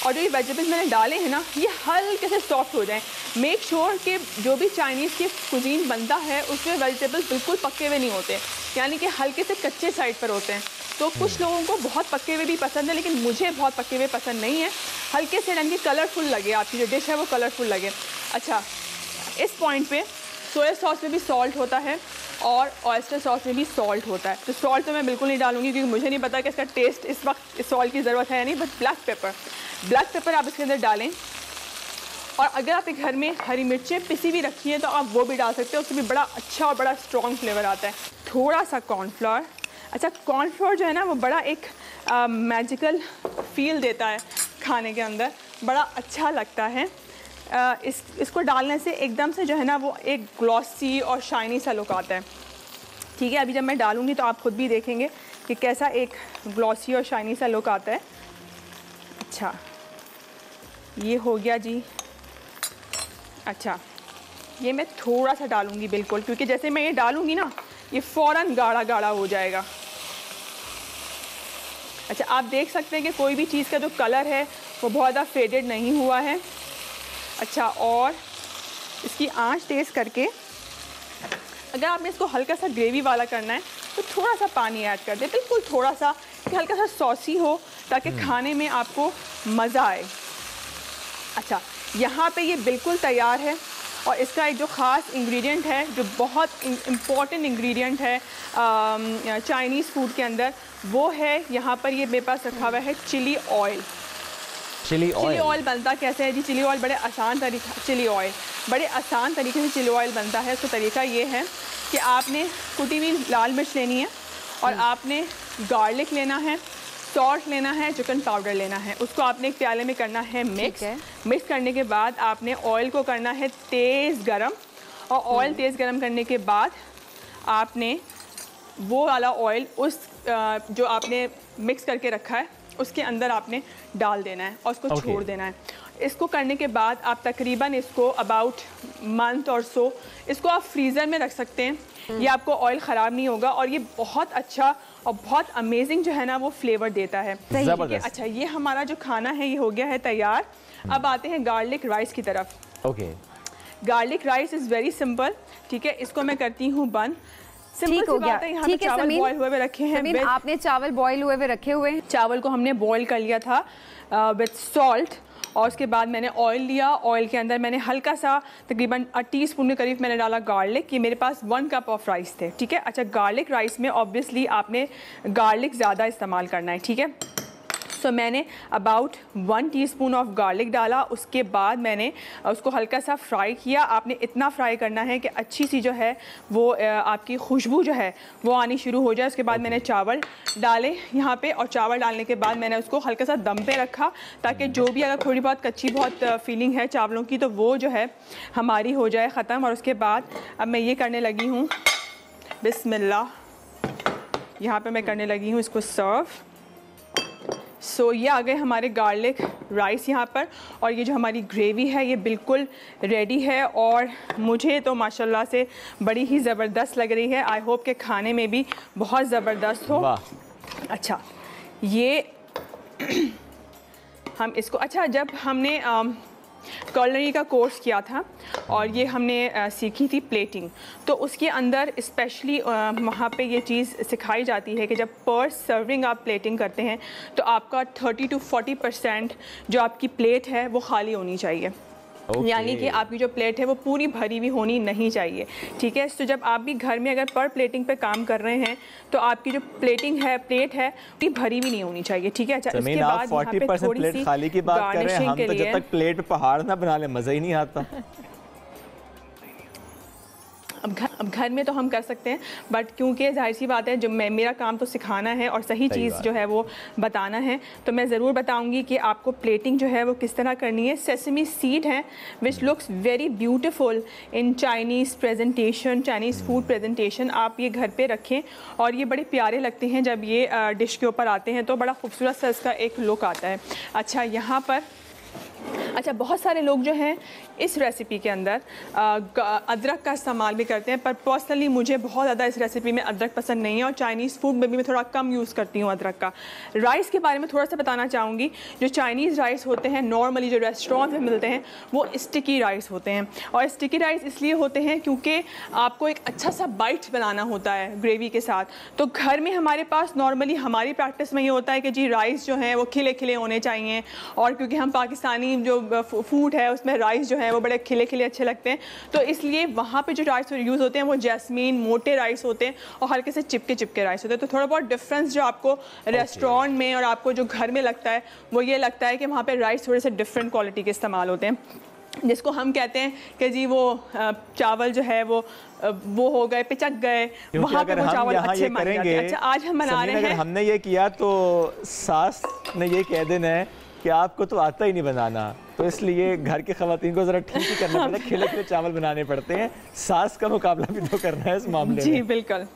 और जो ये वेजिटेबल्स मैंने डाले हैं ना ये हल्के से सॉफ्ट हो जाएं। मेक श्योर कि जो भी चाइनीज़ की कुजीन बनता है उसमें वेजिटेबल्स बिल्कुल पके हुए नहीं होते, यानी कि हल्के से कच्चे साइड पर होते हैं। तो कुछ लोगों को बहुत पके हुए भी पसंद है, लेकिन मुझे बहुत पके हुए पसंद नहीं है, हल्के से यानी कि कलरफुल लगे, आपकी जो डिश है वो कलरफुल लगे। अच्छा, इस पॉइंट पे सोया सॉस में भी सॉल्ट होता है और ऑयस्टर सॉस में भी सॉल्ट होता है, तो सॉल्ट तो मैं बिल्कुल नहीं डालूंगी क्योंकि मुझे नहीं पता कि इसका टेस्ट इस वक्त इस सॉल्ट की ज़रूरत है या नहीं, बट ब्लैक पेपर आप इसके अंदर डालें। और अगर आपके घर में हरी मिर्चें पिसी भी रखी हैं तो आप वो भी डाल सकते हो, उससे भी बड़ा अच्छा और बड़ा स्ट्रॉन्ग फ्लेवर आता है। थोड़ा सा कॉर्नफ्लोर, अच्छा कॉर्नफ्लोर जो है ना वो बड़ा एक मैजिकल फील देता है खाने के अंदर, बड़ा अच्छा लगता है। इसको डालने से एकदम से जो है ना वो एक ग्लॉसी और शाइनी सा लुक आता है, ठीक है। अभी जब मैं डालूँगी तो आप खुद भी देखेंगे कि कैसा एक ग्लॉसी और शाइनी सा लुक आता है। अच्छा, ये हो गया जी। अच्छा, ये मैं थोड़ा सा डालूँगी बिल्कुल, क्योंकि जैसे मैं ये डालूँगी ना ये फ़ौरन गाढ़ा गाढ़ा हो जाएगा। अच्छा, आप देख सकते हैं कि कोई भी चीज़ का जो कलर है वो बहुत ज़्यादा फेडेड नहीं हुआ है। अच्छा, और इसकी आंच तेज़ करके अगर आपने इसको हल्का सा ग्रेवी वाला करना है तो थोड़ा सा पानी ऐड कर दें, बिल्कुल थोड़ा सा, कि हल्का सा सॉसी हो ताकि खाने में आपको मज़ा आए। अच्छा, यहाँ पे ये बिल्कुल तैयार है और इसका एक जो ख़ास इंग्रेडिएंट है जो बहुत इम्पॉर्टेंट इंग्रेडिएंट है चाइनीज़ फूड के अंदर, वो है यहाँ पर ये मेरे पास रखा हुआ है चिली ऑयल। चिली ऑयल बनता कैसे है जी? चिली ऑयल बड़े आसान तरीके से चिली ऑयल बनता है। उसका तरीका ये है कि आपने कुटी हुई लाल मिर्च लेनी है और आपने गार्लिक लेना है, सॉल्ट लेना है, चिकन पाउडर लेना है, उसको आपने एक प्याले में करना है मिक्स करने के बाद आपने ऑयल को करना है तेज़ गरम, और ऑयल तेज़ गरम करने के बाद आपने वो वाला ऑयल उस जो आपने मिक्स करके रखा है उसके अंदर आपने डाल देना है और उसको छोड़ देना है। इसको करने के बाद आप तकरीबन इसको अबाउट मंथ और सो इसको आप फ्रीज़र में रख सकते हैं, ये आपको ऑयल ख़राब नहीं होगा और ये बहुत अच्छा और बहुत अमेजिंग जो है ना वो फ्लेवर देता है। अच्छा, ये हमारा जो खाना है ये हो गया है तैयार। अब आते हैं गार्लिक राइस की तरफ। Okay, garlic rice is very simple, ठीक है। इसको मैं करती हूँ बंद। ठीक हो गया। ठीक है चावल बॉयल हुए रखे हैं। आपने चावल बॉयल हुए रखे हुए हैं। चावल को हमने बॉयल कर लिया था विथ सॉल्ट, और उसके बाद मैंने ऑयल लिया। ऑयल के अंदर मैंने हल्का सा तकरीबन टीस्पून के करीब मैंने डाला गार्लिक, कि मेरे पास 1 कप ऑफ राइस थे, ठीक है। अच्छा, गार्लिक राइस में ऑब्वियसली आपने गार्लिक ज़्यादा इस्तेमाल करना है, ठीक है। सो मैंने अबाउट 1 टीस्पून ऑफ गार्लिक डाला। उसके बाद मैंने उसको हल्का सा फ्राई किया। आपने इतना फ्राई करना है कि अच्छी सी जो है वो आपकी खुशबू जो है वो आनी शुरू हो जाए। उसके बाद मैंने चावल डाले यहाँ पे, और चावल डालने के बाद मैंने उसको हल्का सा दम पे रखा, ताकि जो भी अगर थोड़ी बहुत कच्ची बहुत फीलिंग है चावलों की तो वो जो है हमारी हो जाए ख़त्म। और उसके बाद अब मैं ये करने लगी हूँ, बिस्मिल्लाह, यहाँ पे मैं करने लगी हूँ इसको सर्व। सो ये आ गए हमारे गार्लिक राइस यहाँ पर, और ये जो हमारी ग्रेवी है ये बिल्कुल रेडी है, और मुझे तो माशाल्लाह से बड़ी ही ज़बरदस्त लग रही है। आई होप के खाने में भी बहुत ज़बरदस्त हो। अच्छा, ये हम इसको, अच्छा, जब हमने कुलिनरी का कोर्स किया था और ये हमने सीखी थी प्लेटिंग, तो उसके अंदर स्पेशली वहाँ पे ये चीज़ सिखाई जाती है कि जब पर सर्विंग आप प्लेटिंग करते हैं तो आपका 30 to 40% जो आपकी प्लेट है वो खाली होनी चाहिए। यानी कि आपकी जो प्लेट है वो पूरी भरी हुई होनी नहीं चाहिए, ठीक है। तो जब आप भी घर में अगर पर प्लेटिंग पे काम कर रहे हैं तो आपकी जो प्लेटिंग है, प्लेट है, पूरी भरी हुई नहीं होनी चाहिए, ठीक है। अच्छा, इसके बाद 40% प्लेट खाली की बात कर रहे हैं हम, तो जब तक प्लेट पहाड़ ना बना ले मज़ा ही नहीं आता। अब घर में तो हम कर सकते हैं, बट क्योंकि जाहिर सी बात है, जो मेरा काम तो सिखाना है और सही चीज़ जो है वो बताना है, तो मैं ज़रूर बताऊंगी कि आपको प्लेटिंग जो है वो किस तरह करनी है। सेसमी सीड है which looks very beautiful in Chinese presentation, Chinese food presentation. आप ये घर पे रखें और ये बड़े प्यारे लगते हैं जब ये डिश के ऊपर आते हैं, तो बड़ा खूबसूरत सा इसका एक लुक आता है। अच्छा, यहाँ पर बहुत सारे लोग जो हैं इस रेसिपी के अंदर अदरक का इस्तेमाल भी करते हैं, पर पर्सनली मुझे बहुत ज़्यादा इस रेसिपी में अदरक पसंद नहीं है, और चाइनीज़ फूड में भी मैं थोड़ा कम यूज़ करती हूँ अदरक का। राइस के बारे में थोड़ा सा बताना चाहूँगी। जो चाइनीज़ राइस होते हैं नॉर्मली जो रेस्टोरेंट में मिलते हैं वो स्टिकी राइस होते हैं, और स्टिकी राइस इसलिए होते हैं क्योंकि आपको एक अच्छा सा बाइट बनाना होता है ग्रेवी के साथ। तो घर में हमारे पास नॉर्मली हमारी प्रैक्टिस में ये होता है कि जी राइस जो हैं वो खिले खिले होने चाहिए, और क्योंकि हम पाकिस्तानी जो फूड है उसमें राइस जो है वो बड़े खिले खिले अच्छे लगते हैं, तो इसलिए वहाँ पे जो राइस यूज़ होते हैं वो जैस्मीन मोटे राइस होते हैं और हल्के से चिपके चिपके राइस होते हैं। तो थोड़ा बहुत डिफरेंस जो आपको रेस्टोरेंट में और आपको जो घर में लगता है वो ये लगता है कि वहाँ पे राइस थोड़े से डिफरेंट क्वालिटी के इस्तेमाल होते हैं, जिसको हम कहते हैं कि जी वो चावल जो है वो हो गए, पिचक गए, वहाँ पे वो चावल अच्छे माने जाते हैं। अच्छा, आज हम बना रहे हैं, अगर हमने ये किया तो सास ने ये कह देना है कि आपको तो आता ही नहीं बनाना, तो इसलिए घर की खवातीन को ज़रा ठीक ही करना पड़ता है, खिले खिले चावल बनाने पड़ते हैं। सास का मुकाबला भी तो करना है इस मामले में। जी बिल्कुल।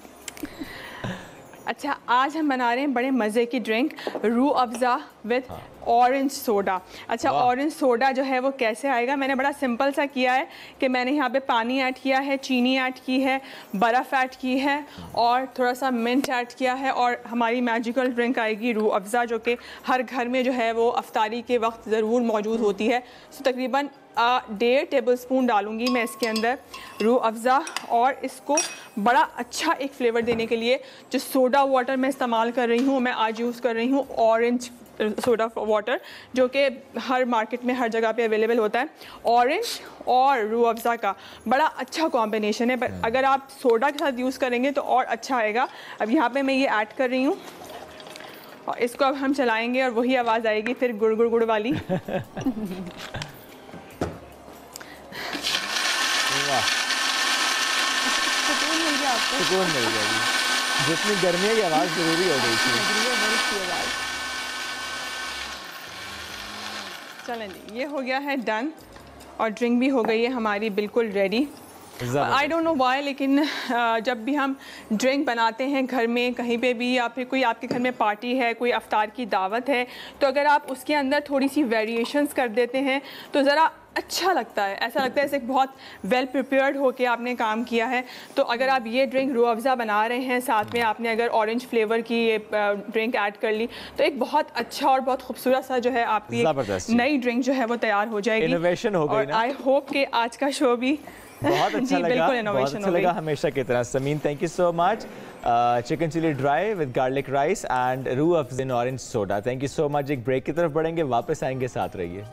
अच्छा, आज हम बना रहे हैं बड़े मज़े की drink, Rooh Afza with orange soda. अच्छा, ऑरेंज सोडा जो है वो कैसे आएगा, मैंने बड़ा सिंपल सा किया है कि मैंने यहाँ पे पानी ऐड किया है, चीनी ऐड की है, बर्फ़ ऐड की है और थोड़ा सा मिंट ऐड किया है, और हमारी मैजिकल ड्रिंक आएगी रूह अफ़ज़ा, जो कि हर घर में जो है वो अफ्तारी के वक्त ज़रूर मौजूद होती है। तो तकरीबन 1.5 टेबलस्पून डालूंगी मैं इसके अंदर रूह अफ़ज़ा, और इसको बड़ा अच्छा एक फ्लेवर देने के लिए जो सोडा वाटर मैं इस्तेमाल कर रही हूँ, मैं आज यूज़ कर रही हूँ ऑरेंज सोडा वाटर, जो कि हर मार्केट में हर जगह पे अवेलेबल होता है। ऑरेंज और रूह अफ़ज़ा का बड़ा अच्छा कॉम्बिनेशन है, पर अगर आप सोडा के साथ यूज़ करेंगे तो और अच्छा आएगा। अब यहाँ पे मैं ये ऐड कर रही हूँ और इसको अब हम चलाएँगे और वही आवाज़ आएगी फिर गुड़ गुड़ गुड़ वाली। सुकून मिल गया, जितनी गर्मी की आवाज़ ज़रूरी हो गई थी। चलें जी, ये हो गया है डन, और ड्रिंक भी हो गई है हमारी बिल्कुल ready. I don't know why, लेकिन जब भी हम ड्रिंक बनाते हैं घर में कहीं पे भी, या फिर कोई आपके घर में पार्टी है, कोई अफ्तार की दावत है, तो अगर आप उसके अंदर थोड़ी सी वेरिएशंस कर देते हैं तो ज़रा अच्छा लगता है, ऐसा लगता है जैसे बहुत वेल प्रिपेयर्ड होके आपने काम किया है। तो अगर आप ये ड्रिंक रूह अफ़ज़ा बना रहे हैं, साथ में आपने अगर ऑरेंज फ्लेवर की ये ड्रिंक ऐड कर ली, तो एक बहुत अच्छा और बहुत खूबसूरत सा जो है आपकी नई ड्रिंक जो है वो तैयार हो जाएगी। इनोवेशन हो गई ना। आई होप कि आज का शो भी बहुत अच्छा लगा, बहुत अच्छा लगा हमेशा की तरह। Sameen, thank you so much. Chicken chilli dry with garlic rice and Rooh Afza in orange soda, thank you so much. एक ब्रेक की तरफ बढ़ेंगे, वापस आएंगे, साथ रहिए।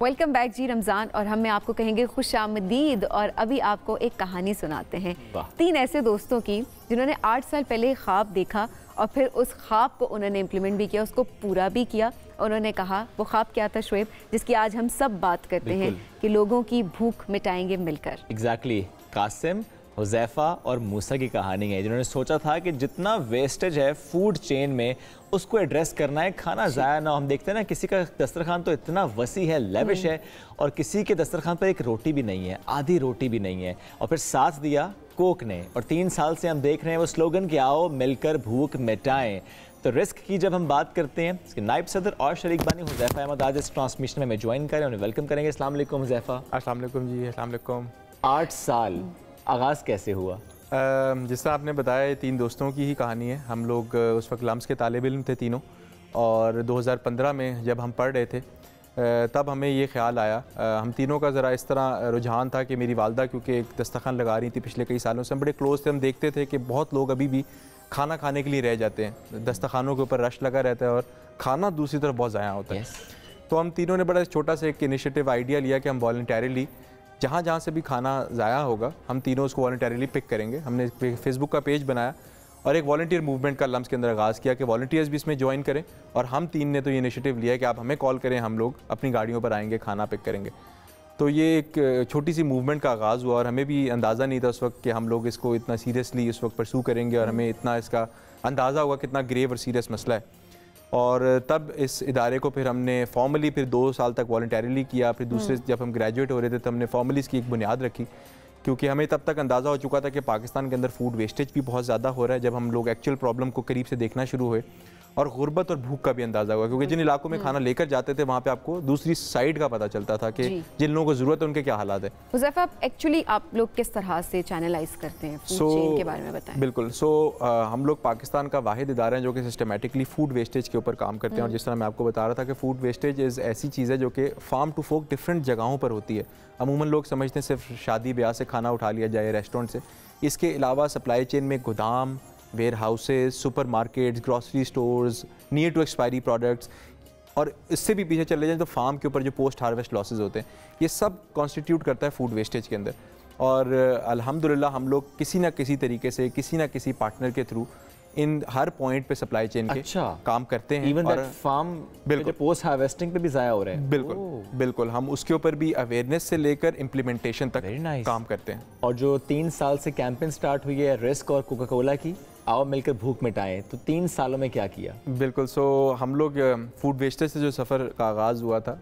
वेलकम बैक जी रमज़ान, और हम आपको कहेंगे खुशामदीद। और अभी आपको एक कहानी सुनाते हैं 3 ऐसे दोस्तों की जिन्होंने 8 साल पहले ख्वाब देखा और फिर उस ख्वाब को उन्होंने इम्प्लीमेंट भी किया, उसको पूरा भी किया। उन्होंने कहा वो ख्वाब क्या था शुएब, जिसकी आज हम सब बात करते हैं कि लोगों की भूख मिटाएंगे मिलकर। एग्जैक्टली, कासिम, हुज़ैफ़ा और मूसा की कहानी है, जिन्होंने सोचा था कि जितना वेस्टेज है फूड चेन में उसको एड्रेस करना है, खाना ज़ाया ना। हम देखते हैं ना, किसी का दस्तरखान तो इतना वसी है, लेविश है, और किसी के दस्तरखान पर एक रोटी भी नहीं है, आधी रोटी भी नहीं है। और फिर साथ दिया कोक ने, और 3 साल से हम देख रहे हैं वो स्लोगन कि आओ मिलकर भूख मिटाएं। तो रिस्क की जब हम बात करते हैं, इसके नायब सदर और शरीक बानी हुज़ैफ़ा अहमद आज इस ट्रांसमिशन में हमें ज्वाइन करें, उन्हें वेलकम करेंगे। अस्सलाम वालेकुम हुज़ैफ़ा। अस्सलाम वालेकुम जी। अस्सलाम वालेकुम। 8 साल, आगाज़ कैसे हुआ? जिस तरह आपने बताया, ये 3 दोस्तों की ही कहानी है। हम लोग उस वक्त लम्स के तालिब इल्म थे तीनों, और 2015 में जब हम पढ़ रहे थे तब हमें ये ख्याल आया। हम तीनों का ज़रा इस तरह रुझान था कि मेरी वालदा क्योंकि एक दस्तरखान लगा रही थी पिछले कई सालों से, हम बड़े क्लोज थे। हम देखते थे कि बहुत लोग अभी भी खाना खाने के लिए रह जाते हैं, दस्तरखानों के ऊपर रश लगा रहता है और खाना दूसरी तरफ बहुत ज़ाया होता है। तो हम तीनों ने बड़ा छोटा सा एक इनिशिएटिव आइडिया लिया कि हम वॉलंटरीली जहाँ जहाँ से भी खाना ज़ाया होगा हम तीनों उसको वॉलंटरीली पिक करेंगे। हमने फेसबुक का पेज बनाया और एक वॉलंटियर मूवमेंट का लम्स के अंदर आगाज़ किया कि वॉलंटियर्स भी इसमें ज्वाइन करें। और हम 3 ने तो ये इनिशिएटिव लिया कि आप हमें कॉल करें, हम लोग अपनी गाड़ियों पर आएंगे, खाना पिक करेंगे। तो ये एक छोटी सी मूवमेंट का आगाज़ हुआ, और हमें भी अंदाज़ा नहीं था उस वक्त कि हम लोग इसको इतना सीरियसली इस वक्त परसू करेंगे, और हमें इतना इसका अंदाज़ा हुआ कितना ग्रेव और सीरियस मसला है। और तब इस इदारे को फिर हमने फॉर्मली फिर 2 साल तक वॉलंटरीली किया। फिर दूसरे जब हम ग्रेजुएट हो रहे थे तो हमने फॉर्मली इसकी एक बुनियाद रखी, क्योंकि हमें तब तक अंदाज़ा हो चुका था कि पाकिस्तान के अंदर फूड वेस्टेज भी बहुत ज़्यादा हो रहा है। जब हम लोग एक्चुअल प्रॉब्लम को करीब से देखना शुरू हुए, और गुर्बत और भूख का भी अंदाज़ा हुआ, क्योंकि जिन इलाकों में खाना लेकर जाते थे वहाँ पे आपको दूसरी साइड का पता चलता था कि जिन लोगों को ज़रूरत है उनके क्या हालात है। हुज़ैफ़ा, एक्चुअली आप लोग किस तरह से चैनलाइज करते हैं फूड चेन के बारे में बताएं। बिल्कुल। हम लोग पाकिस्तान का वाहिद इदारा है जो कि सिस्टमेटिकली फूड वेस्टेज के ऊपर काम करते हैं। और जिस तरह मैं आपको बता रहा था कि फूड वेस्टेज इज़ ऐसी चीज़ है जो कि फार्म टू फोक डिफरेंट जगहों पर होती है। अमूमन लोग समझते हैं सिर्फ शादी ब्याह से खाना उठा लिया जाए रेस्टोरेंट से। इसके अलावा सप्लाई चेन में गोदाम, warehouses, supermarkets, grocery stores, near to expiry products, और इससे भी पीछे चले जाएं तो फार्म के ऊपर जो पोस्ट हार्वेस्ट लॉसेज होते हैं, ये सब कॉन्स्टिट्यूट करता है फूड वेस्टेज के अंदर। और अल्हम्दुलिल्लाह हम लोग किसी ना किसी तरीके से किसी ना किसी पार्टनर के थ्रू इन हर पॉइंट पे सप्लाई चेन के काम करते हैं। इवन दैट फार्म बिल्कुल पोस्ट हार्वेस्टिंग पे भी ज़ाया हो रहे हैं। बिल्कुल बिल्कुल, हम उसके ऊपर भी अवेयरनेस से लेकर इम्प्लीमेंटेशन तक काम करते हैं। और जो 3 साल से कैंपेन स्टार्ट हुई है रिस्क और कोका कोला की, आओ मिलकर भूख मिटाएं, तो 3 सालों में क्या किया? बिल्कुल। हम लोग फूड वेस्टेज से जो सफ़र का आगाज़ हुआ था,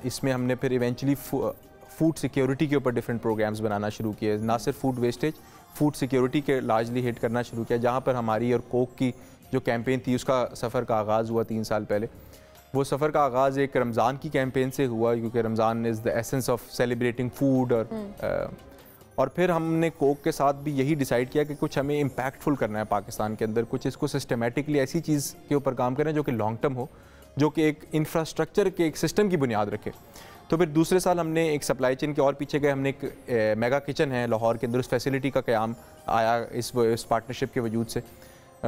इसमें हमने फिर इवेंचुअली फूड सिक्योरिटी के ऊपर डिफरेंट प्रोग्राम्स बनाना शुरू किए। ना सिर्फ फूड वेस्टेज, फूड सिक्योरिटी के लार्जली हिट करना शुरू किया, जहाँ पर हमारी और कोक की जो कैंपेन थी उसका सफ़र का आगाज़ हुआ 3 साल पहले। वो सफ़र का आगाज़ एक रमज़ान की कैंपेन से हुआ, क्योंकि Ramzan is the essence of celebrating food. और फिर हमने कोक के साथ भी यही डिसाइड किया कि कुछ हमें इम्पैक्टफुल करना है पाकिस्तान के अंदर, कुछ इसको सिस्टमेटिकली ऐसी चीज़ के ऊपर काम करें जो कि लॉन्ग टर्म हो, जो कि एक इंफ्रास्ट्रक्चर के एक सिस्टम की बुनियाद रखे। तो फिर दूसरे साल हमने एक सप्लाई चेन के और पीछे गए, हमने एक मेगा किचन है लाहौर के अंदर, उस फैसिलिटी का क़याम आया इस पार्टनरशिप के वजूद से।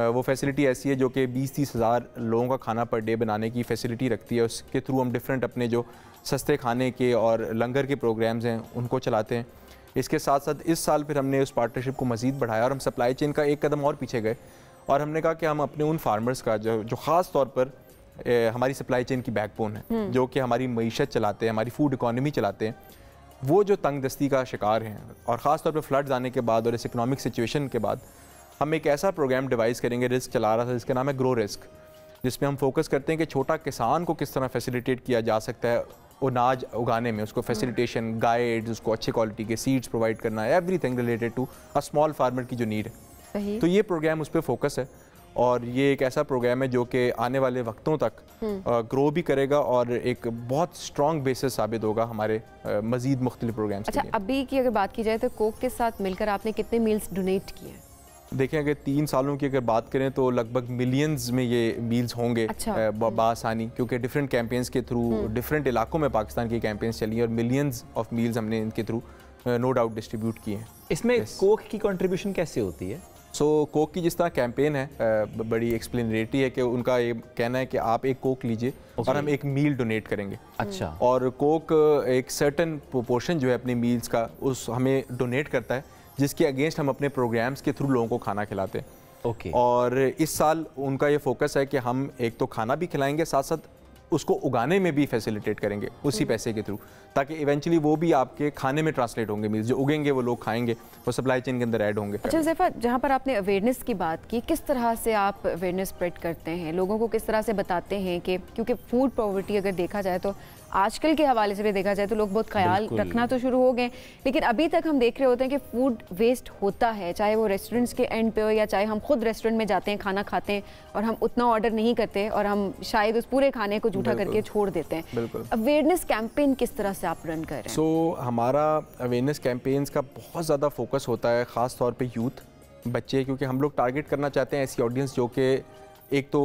वो फैसिलिटी ऐसी है जो कि 20-30 हज़ार लोगों का खाना पर डे बनाने की फैसिलिटी रखती है। उसके थ्रू हम डिफरेंट अपने जो सस्ते खाने के और लंगर के प्रोग्राम्स हैं उनको चलाते हैं। इसके साथ साथ इस साल फिर हमने उस पार्टनरशिप को मज़ीद बढ़ाया और हम सप्लाई चेन का एक कदम और पीछे गए, और हमने कहा कि हम अपने उन फार्मर्स का जो ख़ास तौर पर हमारी सप्लाई चेन की बैकबोन है, जो कि हमारी मईशत चलाते हैं, हमारी फूड इकॉनमी चलाते हैं, वो जो तंग दस्ती का शिकार हैं, और ख़ास तौर पर फ्लड्स आने के बाद और इस इकनॉमिक सिचुएशन के बाद हम एक ऐसा प्रोग्राम डिवाइस करेंगे, रिस्क चला रहा था जिसका नाम है ग्रो रिस्क, जिसमें हम फोकस करते हैं कि छोटा किसान को किस तरह फैसिलिटेट किया जा सकता है अनाज उगाने में, उसको फैसिलिटेशन, गाइड्स, उसको अच्छी क्वालिटी के सीड्स प्रोवाइड करना है, everything related to a small farmer की जो नीड है। तो ये प्रोग्राम उस पर फोकस है। और ये एक ऐसा प्रोग्राम है जो कि आने वाले वक्तों तक ग्रो भी करेगा और एक बहुत स्ट्रॉन्ग बेसिस साबित होगा हमारे मज़ीद मुख्तलिफ प्रोग्राम्स के लिए। अच्छा, अभी की अगर बात की जाए तो कोक के साथ मिलकर आपने कितने मील्स डोनेट किए हैं? देखें, अगर 3 सालों की अगर बात करें तो लगभग मिलियंस में ये मील्स होंगे। अच्छा। बासानी, क्योंकि डिफरेंट कैंपेन्स के थ्रू डिफरेंट इलाकों में पाकिस्तान की कैंपेन्स चली हैं और मिलियंस ऑफ मील्स हमने इनके थ्रू नो डाउट डिस्ट्रीब्यूट किए हैं। इसमें कोक की कंट्रीब्यूशन कैसे होती है? कोक की जिस तरह कैंपेन है बड़ी एक्सप्लेनेटरी है कि उनका ये कहना है कि आप एक कोक लीजिए और हम एक मील डोनेट करेंगे। अच्छा। और कोक एक सर्टन प्रोपोर्शन जो है अपने मील्स का उस हमें डोनेट करता है, जिसके अगेंस्ट हम अपने प्रोग्राम्स के थ्रू लोगों को खाना खिलाते हैं। ओके। और इस साल उनका ये फोकस है कि हम एक तो खाना भी खिलाएंगे, साथ साथ उसको उगाने में भी फैसिलिटेट करेंगे उसी पैसे के थ्रू, ताकि इवेंचुअली वो भी आपके खाने में ट्रांसलेट होंगे, मील्स जो उगेंगे वो लोग खाएंगे, वो सप्लाई चेन के अंदर ऐड होंगे। अच्छा ज़ैफ़ा, जहाँ पर आपने अवेयरनेस की बात की, किस तरह से आप अवेयरनेस स्प्रेड करते हैं, लोगों को किस तरह से बताते हैं कि क्योंकि फूड पॉवर्टी अगर देखा जाए तो आजकल के हवाले से भी देखा जाए तो लोग बहुत ख्याल रखना तो शुरू हो गए, लेकिन अभी तक हम देख रहे होते हैं कि फूड वेस्ट होता है, चाहे वो रेस्टोरेंट्स के एंड पे हो या चाहे हम खुद रेस्टोरेंट में जाते हैं खाना खाते हैं और हम उतना ऑर्डर नहीं करते और हम शायद उस पूरे खाने को जूठा करके छोड़ देते हैं। बिल्कुल। अवेयरनेस कैंपेन किस तरह से आप रन कर रहे हैं? हमारा अवेयरनेस कैंपेन्स का बहुत ज़्यादा फोकस होता है ख़ास तौर पे यूथ, बच्चे, क्योंकि हम लोग टारगेट करना चाहते हैं ऐसी ऑडियंस जो कि एक तो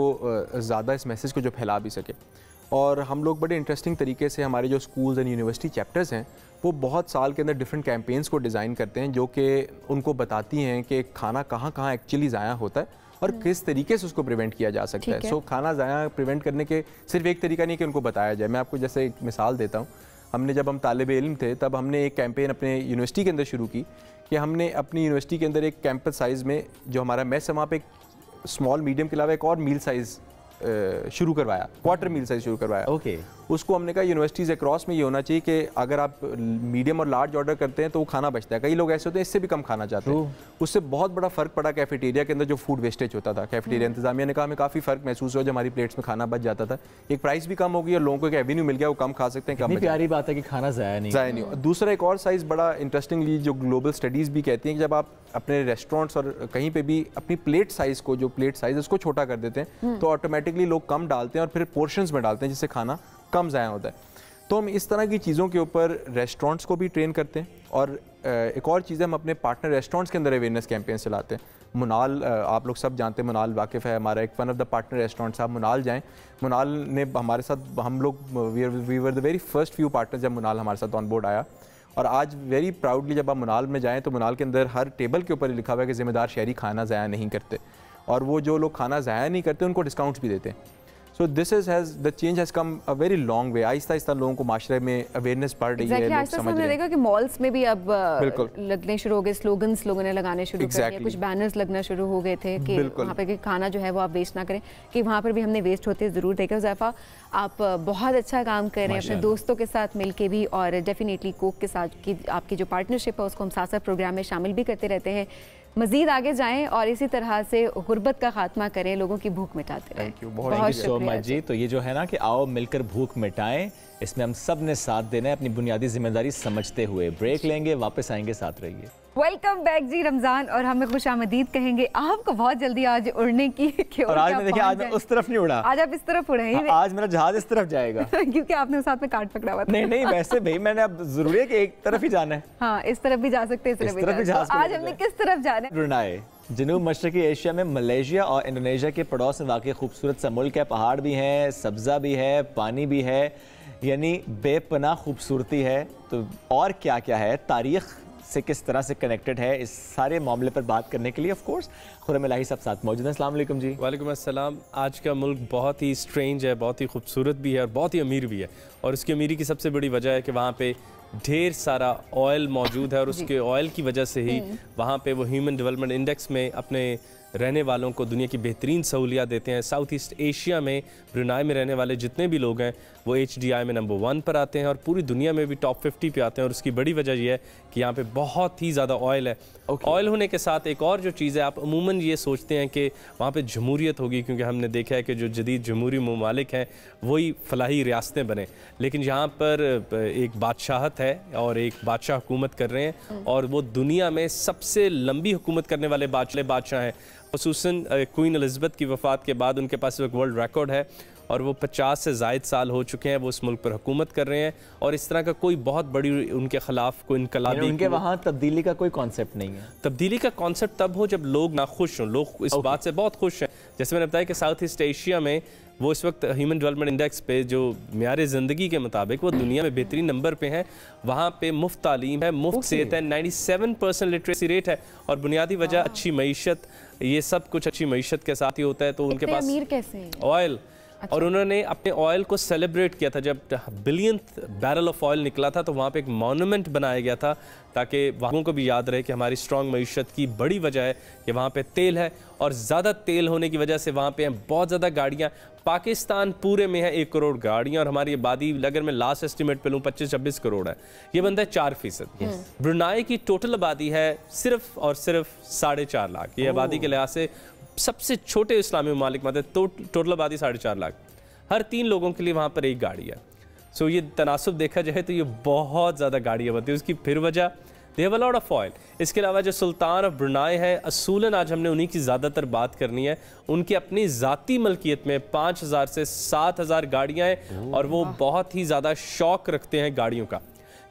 ज़्यादा इस मैसेज को जो फैला भी सके। और हम लोग बड़े इंटरेस्टिंग तरीके से हमारे जो स्कूल्स एंड यूनिवर्सिटी चैप्टर्स हैं वो बहुत साल के अंदर डिफरेंट कैंपेन्स को डिज़ाइन करते हैं जो कि उनको बताती हैं कि खाना कहाँ कहाँ एक्चुअली ज़ाया होता है और किस तरीके से उसको प्रिवेंट किया जा सकता है। सो खाना ज़ाया प्रिवेंट करने के सिर्फ एक तरीका नहीं कि उनको बताया जाए। मैं आपको जैसे एक मिसाल देता हूँ, हमने जब हम तालिब इल्म थे तब हमने एक कैंपेन अपने यूनिवर्सिटी के अंदर शुरू की कि हमने अपनी यूनिवर्सिटी के अंदर एक कैंपस साइज़ में जो हमारा मेस है वहाँ पे एक स्मॉल मीडियम के अलावा एक और मील साइज़ शुरू करवाया, क्वार्टर मील साइज शुरू करवाया। ओके। उसको हमने कहा यूनिवर्सिटीज़ अक्रॉस में ये होना चाहिए कि अगर आप मीडियम और लार्ज ऑर्डर करते हैं तो वो खाना बचता है। कई लोग ऐसे होते हैं इससे भी कम खाना चाहते हैं। उससे बहुत बड़ा फ़र्क पड़ा कैफेटेरिया के अंदर जो फूड वेस्टेज होता था। कैफेटेरिया इंतजामिया ने कहा हमें काफ़ी फ़र्क महसूस हुआ, जो हमारी प्लेट्स में खाना बच जाता था, एक प्राइस भी कम हो गई और लोगों को एक एवेन्यू मिल गया, वो कम खा सकते हैं, कम प्यारी बात है कि खाना ज़ाया नहीं हो। दूसरा एक और साइज़ बड़ा इंटरेस्टिंगली जो ग्लोबल स्टडीज़ भी कहती हैं कि जब आप अपने रेस्टोरेंट्स और कहीं पे भी अपनी प्लेट साइज़ को, जो प्लेट साइज़ उसको छोटा कर देते हैं तो ऑटोमेटिकली लोग कम डालते हैं और फिर पोर्शंस में डालते हैं जिससे खाना कम ज़ाया होता है। तो हम इस तरह की चीज़ों के ऊपर रेस्टोरेंट्स को भी ट्रेन करते हैं और एक और चीज़ है, हम अपने पार्टनर रेस्टोरेंट्स के अंदर अवेयरनेस कैंपेन चलाते हैं। मुनाल, आप लोग सब जानते हैं, मुनाल वाकिफ़ है हमारा एक one of the partner restaurants. आप मुनाल जाएँ, मुनाल ने हमारे साथ, हम लोग we were the very first few partner जब मुनाल हमारे साथ ऑन बोर्ड आया। और आज वेरी प्राउडली जब आप मुनाल में जाएँ तो मुनाल के अंदर हर टेबल के ऊपर लिखा हुआ है कि ज़िम्मेदार शहरी खाना ज़ाया नहीं करते, और वो जो लोग खाना ज़ाया नहीं करते उनको डिस्काउंट्स भी देते हैं। So this is the change has come a very long way. Aahista Aahista लोगों को माशरे में अवेयरनेस बढ़ रही है, लोग समझ रहे हैं। देखा कि मॉल्स में भी अब लगने शुरू हो गए, स्लोगन्स लोगों ने लगाने शुरू कर दिए, कुछ बैनर्स लगना शुरू हो गए थे कि वहाँ पे कि खाना जो है वो आप वेस्ट ना करें, कि वहाँ पर भी हमने वेस्ट होते ज़रूर देखा। ज़ैफ़ा, आप बहुत अच्छा काम कर रहे हैं अपने दोस्तों के साथ मिलके भी, और डेफिनेटली कोक के साथ की आपकी जो पार्टनरशिप है उसको हम साथ साथ प्रोग्राम में शामिल भी करते रहते हैं। मज़ीद आगे जाएं और इसी तरह से गुर्बत का खात्मा करें, लोगों की भूख मिटाते रहें। बहुत शुक्रिया जी। तो ये जो है ना कि आओ मिलकर भूख मिटाएं, इसमें हम सब ने साथ देना है अपनी बुनियादी जिम्मेदारी समझते हुए। ब्रेक लेंगे, वापस आएंगे, साथ रहिए। वेलकम बैक जी रमज़ान, और हमें खुशामदीद कहेंगे आपको बहुत जल्दी आज उड़ने की। और आज मैं देखिए, आज मैं उस तरफ नहीं उड़ा, आज आप इस तरफ उड़े हैं। आज मेरा जहाज इस तरफ जाएगा क्योंकि आपने उस हाथ में कार्ड पकड़ा हुआ था। नहीं नहीं, वैसे भाई मैंने अब जरूरी है कि एक तरफ ही जाना है। हाँ, इस तरफ भी जा सकते हैं, इस तरफ भी। आज हमने किस तरफ जाना है? ब्रुनाई, जनूब मशरकी एशिया में मलेशिया और इंडोनेशिया के पड़ोस में वाक़ई खूबसूरत सा मुल्क है। पहाड़ भी हैं, सब्ज़ा भी है, पानी भी है, यानी बेपनाह खूबसूरती है। तो और क्या क्या है, तारीख़ से किस तरह से कनेक्टेड है, इस सारे मामले पर बात करने के लिए ऑफ कोर्स खुर्रम इलाही साहब साथ मौजूद हैं। अस्सलाम वालेकुम जी। वालेकुम अस्सलाम। आज का मुल्क बहुत ही स्ट्रेंज है, बहुत ही खूबसूरत भी है और बहुत ही अमीर भी है, और उसकी अमीरी की सबसे बड़ी वजह है कि वहाँ पे ढेर सारा ऑयल मौजूद है, और उसके ऑयल की वजह से ही वहाँ पे वो ह्यूमन डेवलपमेंट इंडेक्स में अपने रहने वालों को दुनिया की बेहतरीन सहूलियात देते हैं। साउथ ईस्ट एशिया में ब्रुनाई में रहने वाले जितने भी लोग हैं वो HDI में नंबर 1 पर आते हैं और पूरी दुनिया में भी टॉप 50 पे आते हैं। और उसकी बड़ी वजह यह है कि यहाँ पे बहुत ही ज़्यादा ऑयल है। ऑयल होने के साथ एक और जो चीज़ है, आप अमूमन ये सोचते हैं कि वहाँ पे जमहूरियत होगी, क्योंकि हमने देखा है कि जो जदीद जमहूरी ममालिक हैं वही फलाही रियासतें बने, लेकिन यहाँ पर एक बादशाहत है और एक बादशाह हुकूमत कर रहे हैं, और वो दुनिया में सबसे लंबी हुकूमत करने वाले बादशाह हैं। खुसूसन क्वीन एलिज़ाबेथ की वफ़ात के बाद उनके पास एक वर्ल्ड रिकॉर्ड है और वो 50 से ज़ायद साल हो चुके हैं वो इस मुल्क पर हुकूमत कर रहे हैं और इस तरह का कोई बहुत बड़ी उनके ख़िलाफ़ कोई इनकलाबी, उनके वहाँ तब्दीली का कोई कॉन्सेप्ट नहीं है। तब्दीली का कॉन्सेप्ट तब हो जब लोग नाखुश हों। लोग इस बात से बहुत खुश हैं। जैसे मैंने बताया कि साउथ ईस्ट एशिया में वो इस वक्त ह्यूमन डेवलपमेंट इंडेक्स पे जो म्यारे ज़िंदगी के मुताबिक वो दुनिया में बेहतरीन नंबर पे हैं। वहाँ पे मुफ्त तालीम है, मुफ्त सेहत है, 97% लिटरेसी रेट है और बुनियादी वजह अच्छी मईशत, ये सब कुछ अच्छी मईशत के साथ ही होता है। तो उनके पास अमीर कैसे हैं? ऑयल, और उन्होंने अपने ऑयल को सेलिब्रेट किया था जब बिलियंथ बैरल ऑफ ऑयल निकला था, तो वहाँ पे एक मॉन्यूमेंट बनाया गया था ताकि वहाँ को भी याद रहे कि हमारी स्ट्रॉन्ग मईशत की बड़ी वजह है कि वहाँ पे तेल है और ज़्यादा तेल होने की वजह से वहाँ पे बहुत ज़्यादा गाड़ियाँ। पाकिस्तान पूरे में है 1 करोड़ गाड़ियाँ और हमारी आबादी अगर मैं लास्ट एस्टिमेट पे लूँ 25-26 करोड़ है। ये बनता है 4%। ब्रुनाई की टोटल आबादी है सिर्फ और सिर्फ 4.5 लाख। ये आबादी के लिहाज से सबसे छोटे इस्लामी ममालिक में तो टोटल आबादी 4.5 लाख। हर 3 लोगों के लिए वहाँ पर एक गाड़ी है। सो ये तनासुब देखा जाए तो ये बहुत ज़्यादा गाड़ियाँ बनती है। उसकी फिर वजह they have a lot of oil. इसके अलावा जो सुल्तान ऑफ ब्रुनाई है, असूलन आज हमने उन्हीं की ज़्यादातर बात करनी है। उनकी अपनी ज़ाती मलकियत में 5000 से 7000 गाड़ियाँ हैं और वो बहुत ही ज़्यादा शौक़ रखते हैं गाड़ियों का।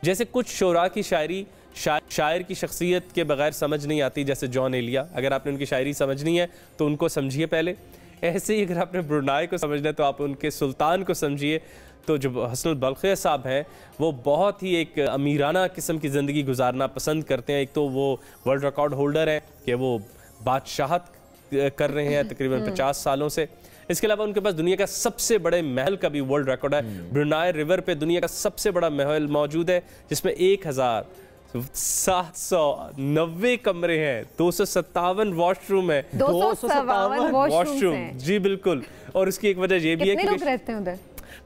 जैसे कुछ शोरा की शायरी शायर की शख्सियत के बगैर समझ नहीं आती, जैसे जॉन एलिया। अगर आपने उनकी शायरी समझनी है तो उनको समझिए पहले। ऐसे ही अगर आपने ब्रुनाई को समझना है तो आप उनके सुल्तान को समझिए। तो जो हसन बल्खिया साहब हैं वो बहुत ही एक अमीराना किस्म की ज़िंदगी गुजारना पसंद करते हैं। एक तो वो वर्ल्ड रिकॉर्ड होल्डर हैं कि वो बादशाहत कर रहे हैं तकरीबन 50 सालों से। इसके अलावा उनके पास दुनिया का सबसे बड़े महल का भी वर्ल्ड रिकॉर्ड है। ब्रुनाई रिवर पे दुनिया का सबसे बड़ा महल मौजूद है जिसमें 1790 कमरे हैं, 257 वॉशरूम है, 257 वॉशरूम। जी बिल्कुल। और उसकी एक वजह ये भी है कि लोग रहते हैं उधर,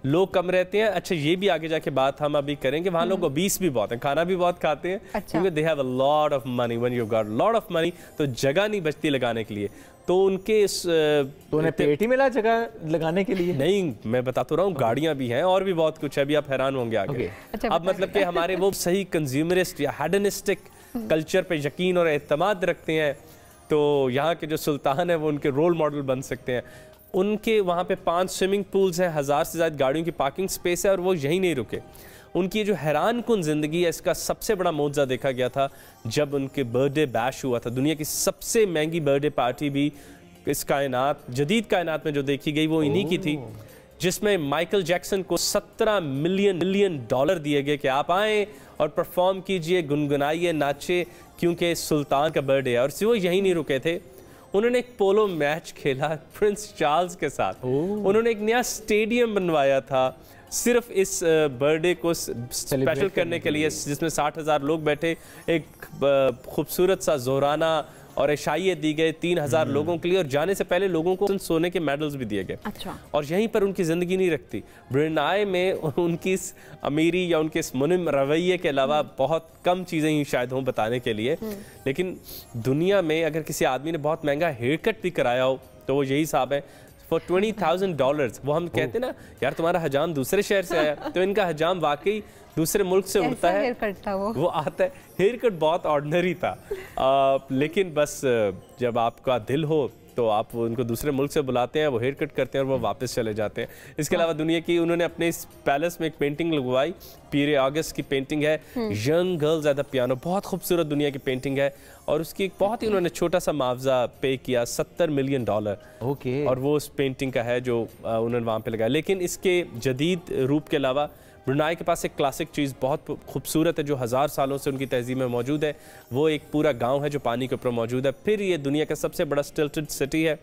लोग कम रहते हैं। अच्छा, ये भी आगे जाके बात हम अभी करेंगे। वहाँ लोग ओबीस भी बहुत हैं, खाना भी बहुत खाते हैं। अच्छा। क्योंकि they have a lot of money. When you got lot of money तो जगह नहीं बचती लगाने के लिए। तो उनके तो उन्हें पेट ही मिला जगह लगाने के लिए? नहीं, मैं बता तो रहा हूँ, गाड़ियाँ भी हैं और भी बहुत कुछ है। अभी आप हैरान होंगे आगे। अच्छा, अब मतलब कि हमारे वो सही कंज्यूमरिस्ट या हेडनिस्टिक कल्चर पे यकीन और एतमाद रखते हैं तो यहाँ के जो सुल्तान है वो उनके रोल मॉडल बन सकते हैं। उनके वहाँ पे 5 स्विमिंग पूल्स हैं, 1000 से ज़्यादा गाड़ियों की पार्किंग स्पेस है और वो यहीं नहीं रुके। उनकी जो हैरान कुन ज़िंदगी है इसका सबसे बड़ा मौजज़ा देखा गया था जब उनके बर्थडे बैश हुआ था। दुनिया की सबसे महंगी बर्थडे पार्टी भी इस कायनात, जदीद कायनात में जो देखी गई वो इन्हीं की थी, जिसमें माइकल जैक्सन को 17 मिलियन डॉलर दिए गए कि आप आएँ और परफॉर्म कीजिए, गुनगुनाइए, नाचे, क्योंकि सुल्तान का बर्थडे है। और वो यहीं नहीं रुके थे, उन्होंने एक पोलो मैच खेला प्रिंस चार्ल्स के साथ। उन्होंने एक नया स्टेडियम बनवाया था सिर्फ इस बर्थडे को स्पेशल करने के लिए, जिसमें 60,000 लोग बैठे। एक खूबसूरत सा जोराना और इशाइयत दी गई 3000 लोगों के लिए और जाने से पहले लोगों को सोने के मेडल्स भी दिए गए। अच्छा। और यहीं पर उनकी ज़िंदगी नहीं रखती। ब्रुनाई में उनकी इस अमीरी या उनके इस मुनिम रवैये के अलावा बहुत कम चीज़ें ही शायद हों बताने के लिए। लेकिन दुनिया में अगर किसी आदमी ने बहुत महंगा हेयर कट भी कराया हो तो वो यही साहब है, फॉर $20,000। वो हम कहते हैं ना यार तुम्हारा हजाम दूसरे शहर से आया, तो इनका हजाम वाकई दूसरे मुल्क से उड़ता है। वो आता है। हेयर कट बहुत ऑर्डिनरी था लेकिन बस जब आपका दिल हो तो आप उनको दूसरे मुल्क से बुलाते हैं, वो हेयर कट करते हैं और वो वापस चले जाते हैं। इसके अलावा दुनिया की उन्होंने अपने इस पैलेस में एक पेंटिंग लगवाई, पीरे अगस्त की पेंटिंग है, young girls at the piano, बहुत खूबसूरत दुनिया की पेंटिंग है। और उसकी एक बहुत ही उन्होंने छोटा सा मुआवजा पे किया, $70 मिलियन। ओके। और वो उस पेंटिंग का है जो उन्होंने वहाँ पे लगाया। लेकिन इसके जदीद रूप के अलावा ब्रुनाई के पास एक क्लासिक चीज़ बहुत खूबसूरत है जो 1000 सालों से उनकी तहजीब में मौजूद है। वो एक पूरा गांव है जो पानी के ऊपर मौजूद है। फिर ये दुनिया का सबसे बड़ा स्टिल्टेड सिटी है,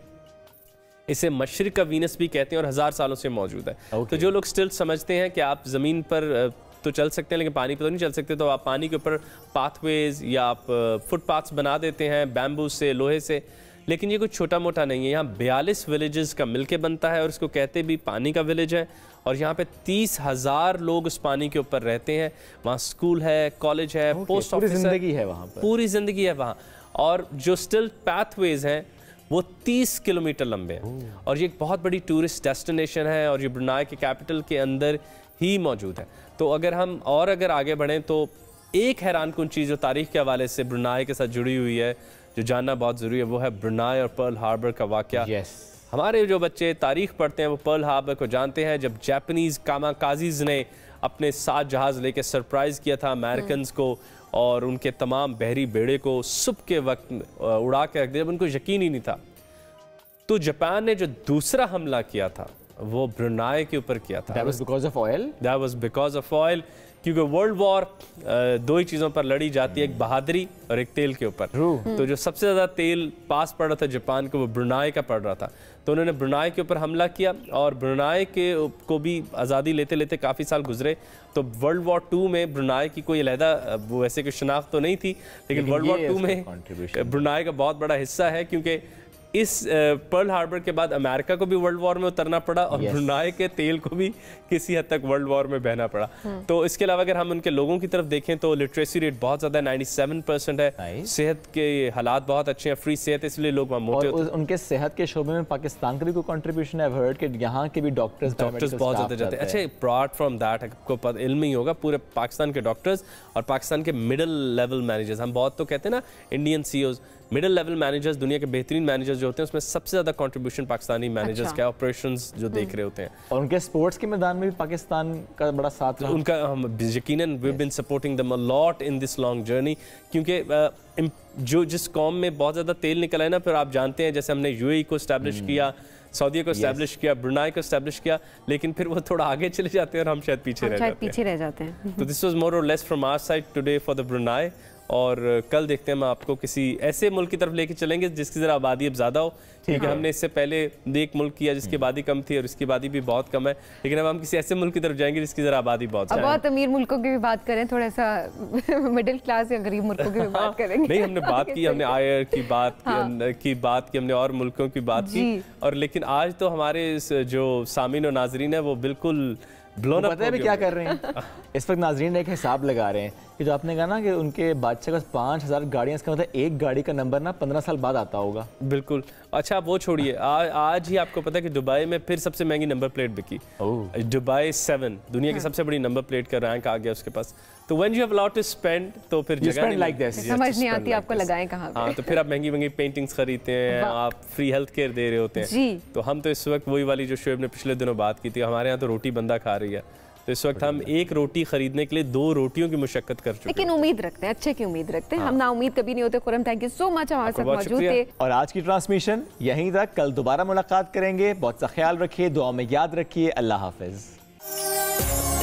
इसे मशरिक का वीनस भी कहते हैं और 1000 सालों से मौजूद है। तो जो लोग स्टिल्ट समझते हैं कि आप ज़मीन पर तो चल सकते हैं लेकिन पानी पर तो नहीं चल सकते, तो आप पानी के ऊपर पाथवेज या आप फुटपाथ्स बना देते हैं बैम्बू से, लोहे से। लेकिन ये कुछ छोटा मोटा नहीं है। यहाँ 42 विलेजेस का मिलके बनता है और इसको कहते भी पानी का विलेज है। और यहाँ पे 30,000 लोग उस पानी के ऊपर रहते हैं। वहाँ स्कूल है, कॉलेज है, पोस्ट ऑफिस है, जिंदगी है वहाँ पर, पूरी ज़िंदगी है वहाँ। और जो स्टिल पाथवेज हैं वो 30 किलोमीटर लंबे हैं और ये एक बहुत बड़ी टूरिस्ट डेस्टिनेशन है और ये ब्रुनाई के कैपिटल के अंदर ही मौजूद है। तो अगर हम अगर आगे बढ़ें तो एक हैरान कुन चीज़ जो तारीख़ के हवाले से ब्रुनाई के साथ जुड़ी हुई है, जो जानना बहुत ज़रूरी है वो है ब्रुनाई और पर्ल हार्बर का वाक़या। हमारे जो बच्चे तारीख़ पढ़ते हैं वो पर्ल हार्बर को जानते हैं, जब जापानीज़ कामाकाजीज़ ने अपने 7 जहाज़ लेके सरप्राइज़ किया था अमेरिकन को और उनके तमाम बहरी बेड़े को सुबह के वक्त उड़ा के रख दिया, जब उनको यकीन ही नहीं था। तो जापान ने जो दूसरा हमला किया था वो ब्रुनाई के ऊपर किया था। That was because of oil? That was because of oil, क्योंकि वर्ल्ड वॉर 2 ही चीज़ों पर लड़ी जाती है, एक बहादुरी और एक तेल के ऊपर। तो जो सबसे ज़्यादा तेल पास पड़ रहा था जापान को वो ब्रुनाई का पड़ रहा था, तो उन्होंने ब्रुनाई के ऊपर हमला किया और ब्रुनाई के को भी आज़ादी लेते लेते काफ़ी साल गुजरे। तो वर्ल्ड वॉर 2 में ब्रुनाई की कोई अलहदा वो वैसे कोई शनाख्त तो नहीं थी, लेकिन वर्ल्ड वॉर 2 में ब्रुनाई का बहुत बड़ा हिस्सा है, क्योंकि इस पर्ल हार्बर के बाद अमेरिका को भी वर्ल्ड वॉर में उतरना पड़ा और ब्रुनाई के तेल को भी किसी हद तक वर्ल्ड वॉर में बहना पड़ा। तो इसके अलावा अगर हम उनके लोगों की तरफ देखें तो लिटरेसी रेट बहुत ज़्यादा 97% है, सेहत के हालात बहुत अच्छे हैं, फ्री सेहत, इसलिए लोग वहाँ मोटे होते हैं। उनके सेहत के शोबे में पाकिस्तान का भी कोई कंट्रीब्यूशन है? हर्ड के यहाँ के भी डॉक्टर्स बहुत ज़्यादा जाते हैं। अच्छा, अपार्ट फ्रॉम दैट आपको पता इल्म ही होगा, पूरे पाकिस्तान के डॉक्टर्स और पाकिस्तान के मिडिल लेवल मैनेजर्स, हम बहुत तो कहते हैं ना Indian CEOs, middle level managers, दुनिया के बेहतरीन मैनेजर्स जो होते हैं उसमें सबसे ज़्यादा कंट्रीब्यूशन पाकिस्तानी मैनेजर्स का, ऑपरेशंस जो देख रहे होते हैं। और उनके स्पोर्ट्स के मैदान में भी पाकिस्तान का बड़ा साथ रहा। उनका हम यकीनन we have been supporting them a lot in this long journey, क्योंकि जो जिस कौम में बहुत ज़्यादा तेल निकला है ना, फिर आप जानते हैं जैसे हमने UAE को इस्टेब्लिश किया, सऊदी को इस्टेब्लिश किया, ब्रुनाई को इस्टेब्लिश किया, लेकिन फिर वो थोड़ा आगे चले जाते हैं और हम शायद पीछे रह जाते हैं। तो दिस वाज मोर और less from our side today for the Brunei. और कल देखते हैं हम आपको किसी ऐसे मुल्क की तरफ लेके चलेंगे जिसकी ज़रा आबादी अब ज़्यादा हो, क्योंकि हमने इससे पहले एक मुल्क किया जिसकी आबादी कम थी और इसकी आबादी भी बहुत कम है, लेकिन अब हम किसी ऐसे मुल्क की तरफ जाएंगे जिसकी ज़रा आबादी बहुत ज़्यादा है। बहुत अमीर मुल्कों की भी बात करें, थोड़ा सा मिडिल क्लास या गरीब मुल्कों की भी बात करेंगे। नहीं, हमने बात की, हमने आयर की बात की, हमने और मुल्कों की बात की, और लेकिन आज तो हमारे जो सामीन और नाजरीन है वो बिल्कुल पता है क्या कर रहे हैं? इस वक्त नाजरीन एक हिसाब लगा रहे हैं कि जो आपने कहा ना कि उनके बादशाह के 5000 गाड़ियां, इसका मतलब एक गाड़ी का नंबर ना 15 साल बाद आता होगा। बिल्कुल। अच्छा, आप वो छोड़िए, आज ही आपको पता है कि दुबई में फिर सबसे महंगी नंबर प्लेट बिकी। दुबई 7 दुनिया की सबसे बड़ी नंबर प्लेट का रैंक आ गया उसके पास। तो when you have lot to spend, तो फिर जगह नहीं लाइक दिस, समझ नहीं आती आपको लगाएं कहां पे। हाँ, तो फिर आप महंगी महंगी पेंटिंग्स खरीदते हैं, आप फ्री हेल्थ केयर दे रहे होते हैं। तो हम तो इस वक्त वही वाली जो शोएब ने पिछले दिनों बात की थी, हमारे यहाँ तो रोटी बंदा खा रही है, तो इस वक्त हम एक रोटी खरीदने के लिए 2 रोटियों की मुशक्कत कर चुके हैं। लेकिन उम्मीद रखते हैं, अच्छे की उम्मीद रखते हैं। हम ना उम्मीद कभी नहीं होते। Khurram, thank you so much हमारे साथ मौजूद थे। और आज की ट्रांसमिशन यहीं तक, कल दोबारा मुलाकात करेंगे। बहुत सा ख्याल रखिए, दुआ में याद रखिए। अल्लाह हाफिज।